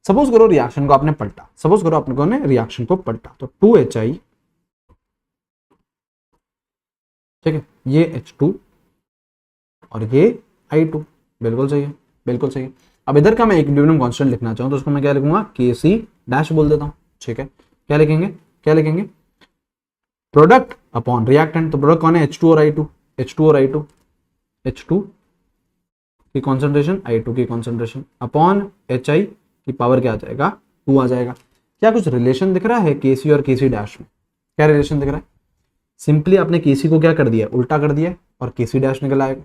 सपोज करो रिएक्शन को आपने पलटा, सपोज करो आपने रिएक्शन को पलटा, तो 2HI, ठीक है, ये H2 और ये I2, बिल्कुल सही है, बिल्कुल सही है। अब इधर का मैं इक्विलिब्रियम कांस्टेंट लिखना चाहूं तो उसको मैं क्या लिखूंगा, Kc डैश बोल देता हूं, ठीक है। क्या लिखेंगे, क्या लिखेंगे, प्रोडक्ट अपॉन रिएक्टेंट, तो प्रोडक्ट कौन है, H2 और I2, H2 और I2, H2 की कॉन्सेंट्रेशन I2 की कॉन्सेंट्रेशन अपॉन HI की पावर क्या आ जाएगा, 2 आ जाएगा। क्या कुछ रिलेशन दिख रहा है Kc और Kc डैश में, क्या रिलेशन दिख रहा है, सिंपली आपने Kc को क्या कर दिया, उल्टा कर दिया और Kc डैश निकल आएगा।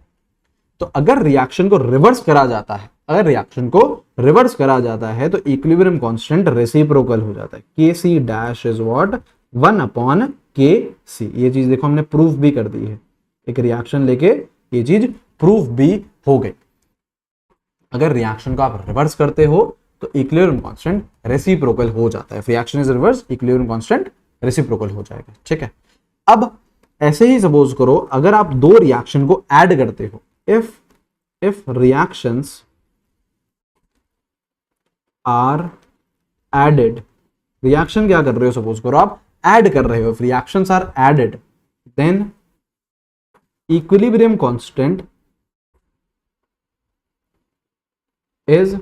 तो अगर रिएक्शन को रिवर्स करा जाता है, अगर रिएक्शन को रिवर्स करा जाता है तो इक्विलिब्रियम कांस्टेंट रेसिप्रोकल हो जाता है, Kc dash is what, 1 upon Kc। ये चीज देखो हमने प्रूफ भी कर दी है, एक रिएक्शन लेके ये चीज प्रूफ भी हो गई। अगर रिएक्शन को आप रिवर्स करते हो तो इक्विलिब्रियम कांस्टेंट रेसिप्रोकल हो जाता है, reaction is reverse, equilibrium constant reciprocal हो जाएगा, ठीक है। अब ऐसे ही सपोज करो अगर आप दो रिएक्शन को ऐड करते हो, if reactions are added, reaction क्या कर रहे हो, सपोज करो आप ऐड कर रहे हो, if reactions are added then equilibrium constant is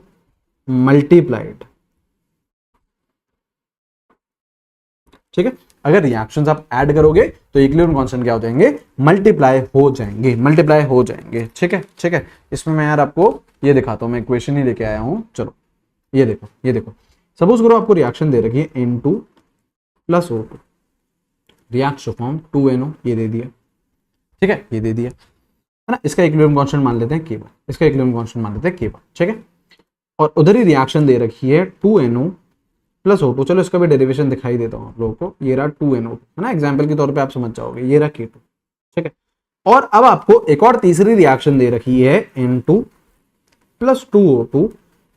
multiplied, ठीक है। अगर रिएक्शंस आप ऐड करोगे तो इक्विलिब्रियम कांस्टेंट क्या हो जाएंगे, मल्टीप्लाई हो जाएंगे, मल्टीप्लाई हो जाएंगे, ठीक है ठीक है। इसमें मैं यार आपको ये दिखाता हूं, मैं इक्वेशन ही लेके आया हूं, चलो ये देखो, ये देखो, सपोज करो आपको रिएक्शन दे रखी है N2 plus O2 react to form 2NO, ये दे दिया, ठीक है, ये दे दिया, है ना। इसका इक्विलिब्रियम कांस्टेंट मान लेते हैं K1, इसका इक्विलिब्रियम कांस्टेंट मान लेते हैं K1, ठीक है। और उधर ही रिएक्शन दे रखी है 2NO प्लस O2, चलो इसका भी डेरिवेशन दिखाई देता हूं आप लोगों को, ये रहा 2NO, है ना, एग्जाम्पल के तौर पे आप समझ जाओगे, ये रहा K2, ठीक है। और अब आपको एक और तीसरी रिएक्शन दे रखी है N2 plus 2O2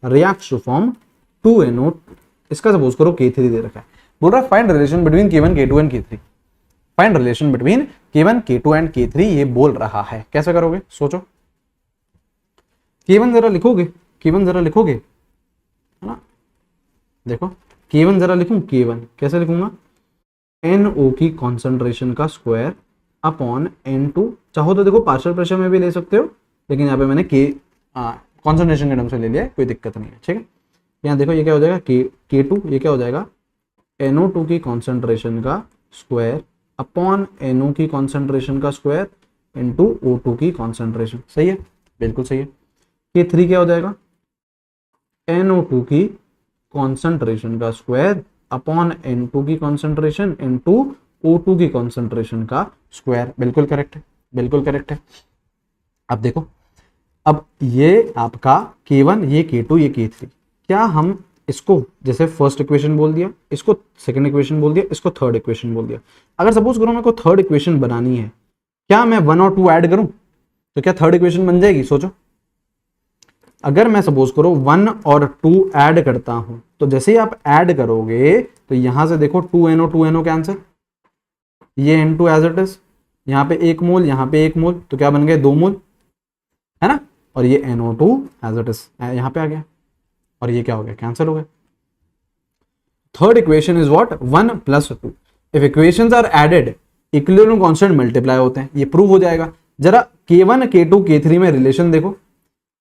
react to form 2NO, इसका सपोज करो K3 दे रखा है, बोल रहा है find relation between K1 K2 and K3, find relation between K1 K2 and K3, ये बोल रहा है, कैसे करोगे सोचो, K1 जरा लिखोगे, K1 जरा लिखोगे, है ना? देखो K1 जरा लिखूं, K1 कैसे लिखूंगा, NO की कॉन्सेंट्रेशन का स्क्वायर अपॉन N2, चाहो तो देखो पार्शियल प्रेशर में भी ले सकते हो, लेकिन यहाँ पे मैंने कॉन्सेंट्रेशन के टर्म से ले लिया है, कोई दिक्कत नहीं है, ठीक है। यहाँ देखो ये क्या हो जाएगा, K2, ये क्या हो जाएगा, NO2 की कॉन्सेंट्रेशन का स्क्वायर अपॉन NO की कॉन्सेंट्रेशन का स्क्वायर इंटू O2 की कॉन्सेंट्रेशन। सही है, बिल्कुल सही है। K3 क्या हो जाएगा, NO2 की कॉन्सेंट्रेशन का स्क्वायर अपॉन N2 की कॉन्सेंट्रेशन इंटू O2 की कॉन्सेंट्रेशन का स्क्वायर। बिल्कुल करेक्ट है, बिल्कुल करेक्ट है। अब देखो, अब ये आपका K1, ये K2, ये K3, क्या हम इसको जैसे फर्स्ट इक्वेशन बोल दिया, इसको सेकंड इक्वेशन बोल दिया, इसको थर्ड इक्वेशन बोल दिया। अगर सपोज करो मेरे को थर्ड इक्वेशन बनानी है, क्या मैं 1 और 2 ऐड करूं तो क्या थर्ड इक्वेशन बन जाएगी? सोचो, अगर मैं सपोज करो 1 और 2 ऐड करता हूं, तो जैसे ही आप ऐड करोगे तो यहां से देखो 2NO कैंसिल, ये N2 एज इट इज, यहाँ पे 1 मोल, यहाँ पे 1 मोल, तो क्या बन गए 2 मोल, है ना? और ये NO2 एज इट इज यहाँ पे आ गया, और ये क्या हो गया, कैंसिल हो गया। Third equation is what, 1 + 2। If equations are added, equilibrium constant multiply होते हैं, ये प्रूव हो जाएगा। जरा K1, K2, K3 में रिलेशन देखो,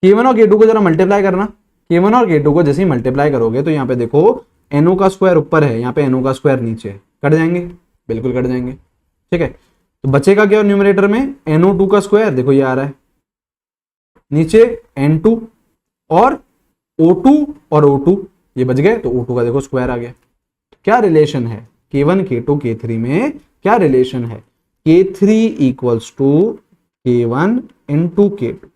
K1 और K2 को जरा मल्टीप्लाई करना, K1 और K2 को जैसे ही मल्टीप्लाई करोगे तो यहाँ पे देखो NO का स्क्वायर ऊपर है, यहाँ पे NO का स्क्वायर नीचे है, कट जाएंगे, बिल्कुल कट जाएंगे, ठीक है। तो बचेगा क्या न्यूमरेटर में, NO2 का स्क्वायर, देखो ये आ रहा है, नीचे N2 और O2 और O2, ये बच गए, तो O2 का देखो स्क्वायर आ गया। क्या रिलेशन है K1, K2, K3 में, क्या रिलेशन है, K3 equals to K1 into K2।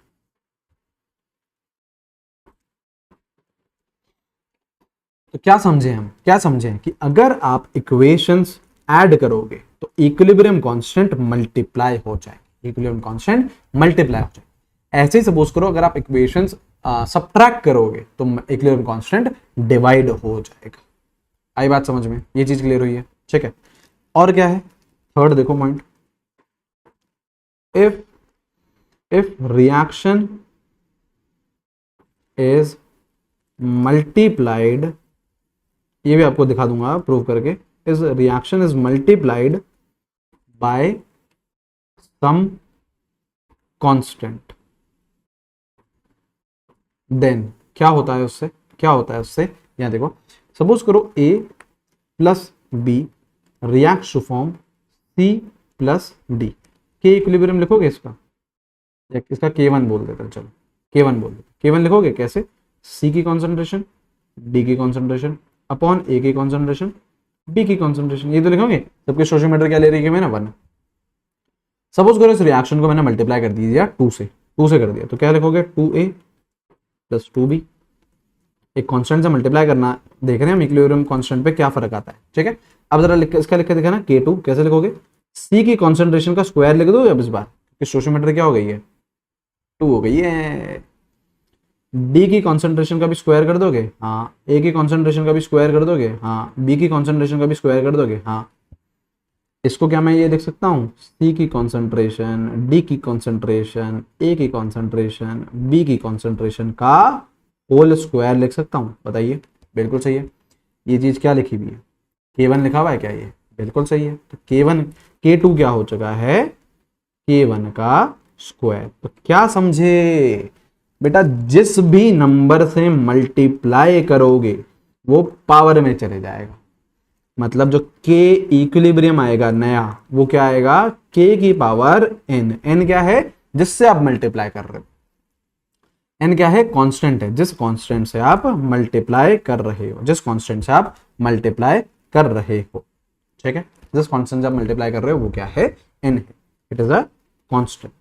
तो क्या समझे हम, क्या समझे कि अगर आप इक्वेशंस ऐड करोगे तो इक्विलिब्रियम कांस्टेंट मल्टीप्लाई हो जाएगी, इक्विलिब्रियम कांस्टेंट मल्टीप्लाई हो जाएगी। ऐसे ही सपोज करो अगर आप इक्वेशंस सब्ट्रैक्ट करोगे तो इक्विलिब्रियम कांस्टेंट डिवाइड हो जाएगा। आई बात समझ में, ये चीज क्लियर हुई है, ठीक है। और क्या है, थर्ड देखो point, if reaction is multiplied, ये भी आपको दिखा दूंगा प्रूव करके, is reaction is multiplied by some constant, then क्या होता है उससे, क्या होता है उससे, यहां देखो सपोज करो A + B reacts to form C + D, के इक्विलिब्रियम लिखोगे इसका, इसका K1 बोल देते हैं, चलो K1 बोल देते, K1 लिखोगे कैसे, C की कॉन्सेंट्रेशन, D की कॉन्सेंट्रेशन अपॉन A की कॉन्सेंट्रेशन, B की कॉन्सेंट्रेशन, ये तो लिखोगे। सबके स्टोइचियोमेट्री क्या ले रही है मैंने, 1। सपोज करो इस रिएक्शन को मैंने मल्टीप्लाई कर दिया 2 से कर दिया, तो क्या लिखोगे 2A + 2B, एक कांस्टेंट से मल्टीप्लाई करना, देख रहे हैं हम इक्विलिब्रियम कांस्टेंट पे क्या फर्क आता है, ठीक है। अब जरा इसका लिख के देखा ना, K2 कैसे लिखोगे, C की कॉन्सेंट्रेशन का स्क्वायर लिख दो अब इस बार, स्टोइचियोमेट्री क्या हो गई है, 2 हो गई है। D की कॉन्सेंट्रेशन का भी स्क्वायर कर दोगे, हाँ। A की कॉन्सेंट्रेशन का भी स्क्वायर कर दोगे, हाँ। B की कॉन्सेंट्रेशन का भी स्क्वायर कर दोगे, हाँ। इसको क्या मैं ये देख सकता हूँ, C की कॉन्सेंट्रेशन, D की कॉन्सेंट्रेशन, A की कॉन्सेंट्रेशन, B की कॉन्सेंट्रेशन का होल स्क्वायर लिख सकता हूँ, बताइए, बिल्कुल सही है। ये चीज क्या लिखी हुई है, K1 लिखा हुआ है क्या, ये बिल्कुल सही है। तो K1, K2 क्या हो चुका है, K1 का स्क्वायर। तो क्या समझे बेटा, जिस भी नंबर से मल्टीप्लाई करोगे वो पावर में चले जाएगा, मतलब जो K इक्विलिब्रियम आएगा नया, वो क्या आएगा, K की पावर N। N क्या है, जिससे आप मल्टीप्लाई कर रहे हो, N क्या है, कांस्टेंट है, जिस कांस्टेंट से आप मल्टीप्लाई कर रहे हो, जिस कांस्टेंट से आप मल्टीप्लाई कर रहे हो, ठीक है। जिस कांस्टेंट से आप मल्टीप्लाई कर रहे हो वो क्या है, N है, it is a constant,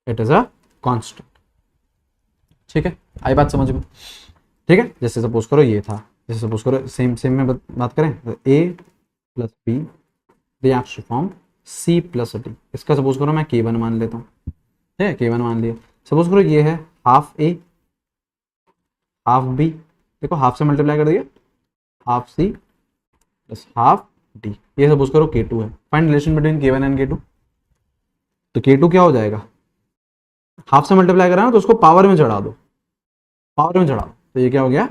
it is a constant, ठीक है। आई बात समझ में, ठीक है। जैसे सपोज करो ये था, जैसे सपोज करो सेम में बात करें, तो A + B reacts to form C + D, इसका सपोज करो मैं K1 मान लेता हूँ, ठीक है, K1 मान लिया। सपोज करो ये है हाफ A हाफ B, देखो हाफ से मल्टीप्लाई कर दिया, हाफ C + हाफ D, ये सपोज करो K2 है। Find relation between K1 and K2, तो K2 क्या हो जाएगा, हाफ से मल्टीप्लाई करा ना तो उसको पावर में चढ़ा दो, पावर में चढ़ा दो, तो ये क्या हो गया,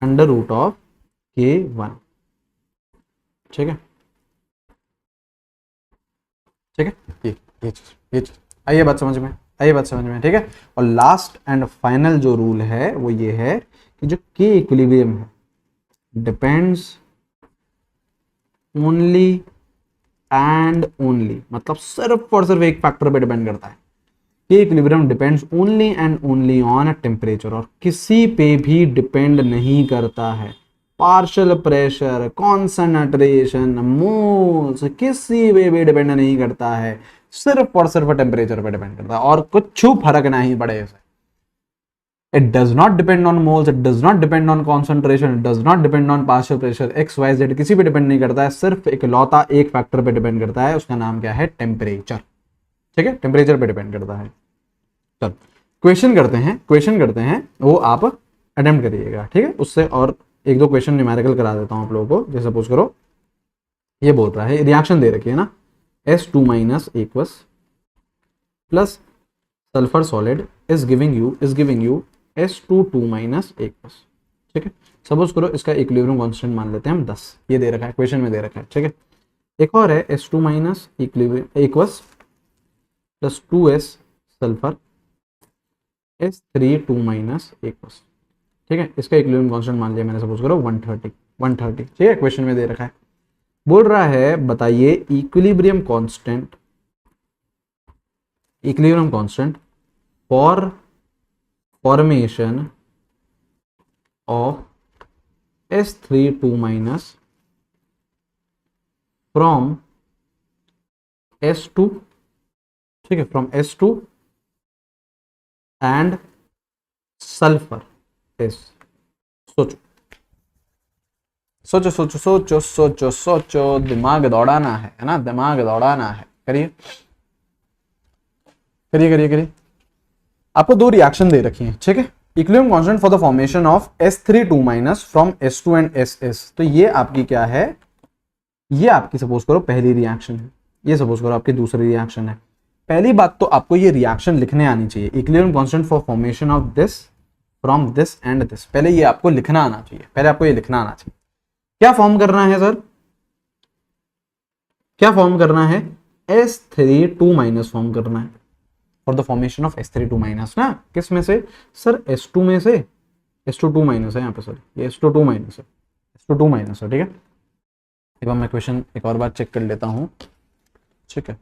अंडर रूट ऑफ K1। ठीक है, ठीक है, ये चीज आइए बात समझ में, आइए बात समझ में। ठीक है, और लास्ट एंड फाइनल जो रूल है वो ये है कि जो K इक्विलिब्रियम है डिपेंड्स ओनली एंड ओनली, मतलब सिर्फ और सिर्फ एक फैक्टर पे डिपेंड करता है। K equilibrium depends only and only on temperature, और किसी पे भी डिपेंड नहीं करता है। पार्शियल प्रेशर, कॉन्सनट्रेशन, मोल्स, किसी पे भी डिपेंड नहीं करता है, सिर्फ और सिर्फ टेम्परेचर पे डिपेंड करता है, और कुछ फर्क नहीं पड़े इसे। It does not depend on moles, it does not depend on concentration, it does not depend on partial pressure, x, y, z किसी पे डिपेंड नहीं करता है, सिर्फ इकलौता एक फैक्टर पे डिपेंड करता है, उसका नाम क्या है, टेम्परेचर। ठीक है, टेम्परेचर पे डिपेंड करता है। चलो क्वेश्चन करते हैं, वो आप अटेम्प्ट करिएगा। ठीक है, उससे और एक दो क्वेश्चन न्यूमेरिकल करा देता हूं आप लोगों को। जैसे सपोज करो ये बोल रहा है, रिएक्शन दे रखी है ना, S2 minus aqueous plus sulphur solid is giving you S22 minus aqueous. ठीक है, सपोज करो इसका इक्विलिब्रियम कांस्टेंट मान लेते हैं हम 10, ये दे रखा है, क्वेश्चन में दे रखा है। ठीक है, एक और है S2 minus aqueous plus 2S sulphur S32 minus aqueous. ठीक है, इसका इक्विलिब्रियम कांस्टेंट मान लिया मैंने, सपोज करो 130। ठीक है, क्वेश्चन में दे रखा है, बोल रहा है बताइए equilibrium constant for formation of S32 minus from S2। ठीक है, from S2 and sulphur S। सोचो, दिमाग दौड़ाना है ना, दिमाग दौड़ाना है। करिए, आपको दो रिएक्शन दे रखी हैं। ठीक है, equilibrium constant for the formation of S32 minus from S2 and SS। तो ये आपकी क्या है, ये आपकी सपोज करो पहली रिएक्शन है, ये सपोज करो आपकी दूसरी रिएक्शन है। पहली बात तो आपको ये रिएक्शन लिखने आनी चाहिए, equilibrium constant for formation of this from this and this, पहले ये आपको लिखना आना चाहिए, पहले आपको ये लिखना आना चाहिए। क्या फॉर्म करना है सर, क्या फॉर्म करना है, S32 माइनस फॉर्म करना है for the formation of S32 minus ना, किस में से सर, S2 में से, S22 माइनस है यहाँ पे सर, ये S22 माइनस है, S22 माइनस है। ठीक है, एक बार मैं क्वेश्चन एक और बार चेक कर लेता हूँ। ठीक है,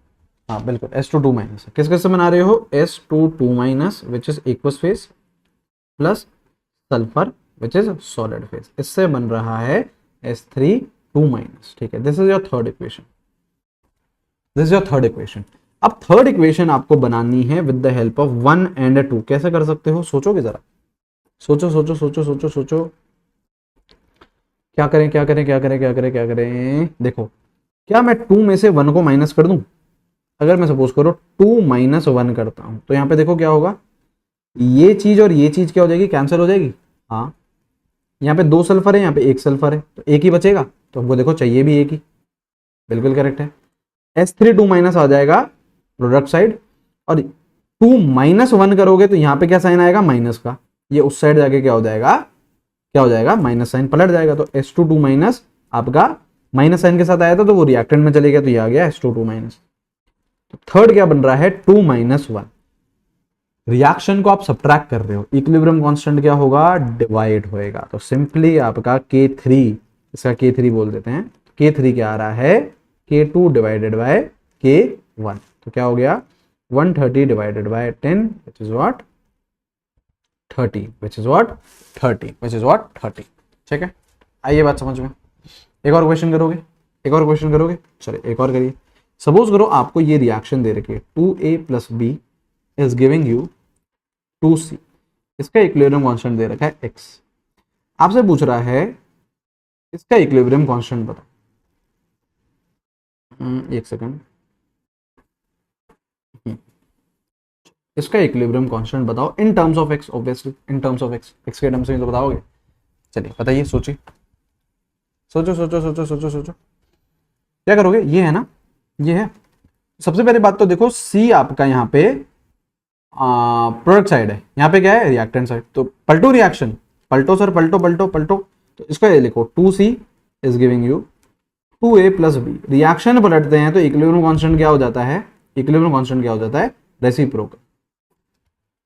हाँ बिल्कुल S22 माइनस है। किस किस से बना रहे हो, S22 minus which is aqueous phase plus sulphur which is solid phase, इससे बन रहा है S32 माइनस। ठीक है, this is your third equation, this is your third equation. अब थर्ड इक्वेशन आपको बनानी है with the help of 1 and 2। कैसे कर सकते हो, सोचोगे जरा, सोचो, क्या करें। देखो, क्या मैं 2 में से 1 को माइनस कर दूं, अगर मैं सपोज करो 2 माइनस 1 करता हूं तो यहाँ पे देखो क्या होगा, ये चीज और ये चीज क्या हो जाएगी, कैंसिल हो जाएगी। हाँ, यहाँ पे 2 सल्फर है, यहाँ पे 1 सल्फर है, तो एक ही बचेगा, तो हमको देखो चाहिए भी एक ही, बिल्कुल करेक्ट है। S32 माइनस आ जाएगा प्रोडक्ट साइड, और 2 माइनस 1 करोगे तो यहाँ पे क्या साइन आएगा, माइनस का, ये उस साइड जाके क्या हो जाएगा, माइनस साइन पलट जाएगा। तो S22 माइनस आपका माइनस साइन के साथ आया था, तो वो रिएक्टेंट में चले गया, तो ये आ गया S22 माइनस। तो थर्ड क्या बन रहा है, 2 माइनस 1। रिएक्शन को आप सब्ट्रैक्ट कर रहे हो, इक्विलिब्रियम कांस्टेंट क्या होगा, डिवाइड होएगा, तो सिंपली आपका K3, इसका K3 बोल देते हैं, K3 क्या आ रहा है, K2 डिवाइडेड बाय K1, तो क्या हो गया 130 divided by 10 which is what 30, which is what 30। ठीक है, आइए बात समझ में। एक और क्वेश्चन करोगे, चलिए एक और करिए। सपोज करो आपको ये रिएक्शन दे रखी है, 2A plus B is giving you 2C, इसका इक्विलिब्रियम कांस्टेंट दे रखा है X। आपसे पूछ रहा है इसका इक्विलिब्रियम कांस्टेंट बताओ। एक सेकंड, इसका इक्विलिब्रियम कांस्टेंट बताओ in terms of X, obviously in terms of X के टर्म्स में तो बताओगे। चलिए बताइए, सोचिए, सोचो, क्या करोगे, ये है ना, ये है, सबसे पहली बात तो देखो सी आपका यहाँ पे प्रोडक्ट साइड है, यहाँ पे क्या है रिएक्टेंट साइड, तो पलटो रिएक्शन, पलटो सर पलटो पलटो पलटो, तो इसको ये लिखो 2C is giving you 2A plus B. Reaction पलटते हैं तो इक्विलिब्रियम कांस्टेंट क्या हो जाता है, इक्विलिब्रियम कांस्टेंट क्या हो जाता है, रेसिप्रोकल,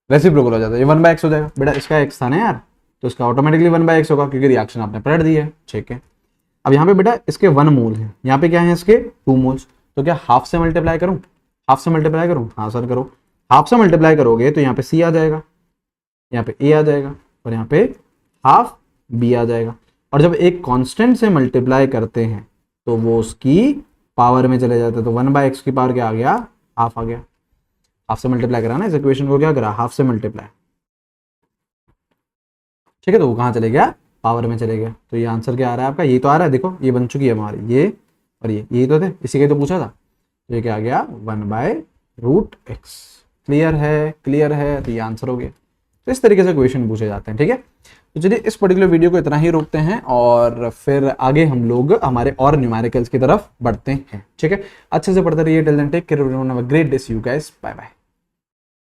रेसिप्रोकल हो जाता है, ये 1/x हो जाएगा बेटा, इसका x था ना यार, तो इसका ऑटोमेटिकली 1/x होगा क्योंकि रिएक्शन आपने पलट दी है, ठीक है। अब यहाँ पे बेटा इसके 1 मोल है, यहाँ पे क्या है इसके 2 मोल्स, तो क्या हाफ से मल्टीप्लाई करूँ, हाफ से मल्टीप्लाई करूँ, हाँ सर करो, हाफ से मल्टीप्लाई करोगे तो यहाँ पे C आ जाएगा, यहाँ पे A आ जाएगा और यहाँ पे हाफ B आ जाएगा। और जब एक कांस्टेंट से मल्टीप्लाई करते हैं तो वो उसकी पावर में चले जाते हैं, तो 1/x की पावर क्या आ गया, हाफ आ गया, हाफ से मल्टीप्लाई करा ना, इस इक्वेशन को क्या करा, हाफ से मल्टीप्लाई, ठीक है, तो वो कहाँ चले गया, पावर में चले गया। तो ये आंसर क्या आ रहा है आपका, ये तो आ रहा है, देखो ये बन चुकी है हमारी, ये और ये तो थे, इसी के तो पूछा था, तो ये क्या आ गया 1/√x। क्लियर है, क्लियर है, तो ये आंसर हो गया। तो इस तरीके से क्वेश्चन पूछे जाते हैं, ठीक है। तो चलिए इस पर्टिकुलर वीडियो को इतना ही रोकते हैं और फिर आगे हम लोग हमारे और न्यूमेरिकल्स की तरफ बढ़ते हैं, ठीक है। अच्छे से पढ़ते रहिए, till then take care, have a great day, see you guys, bye bye.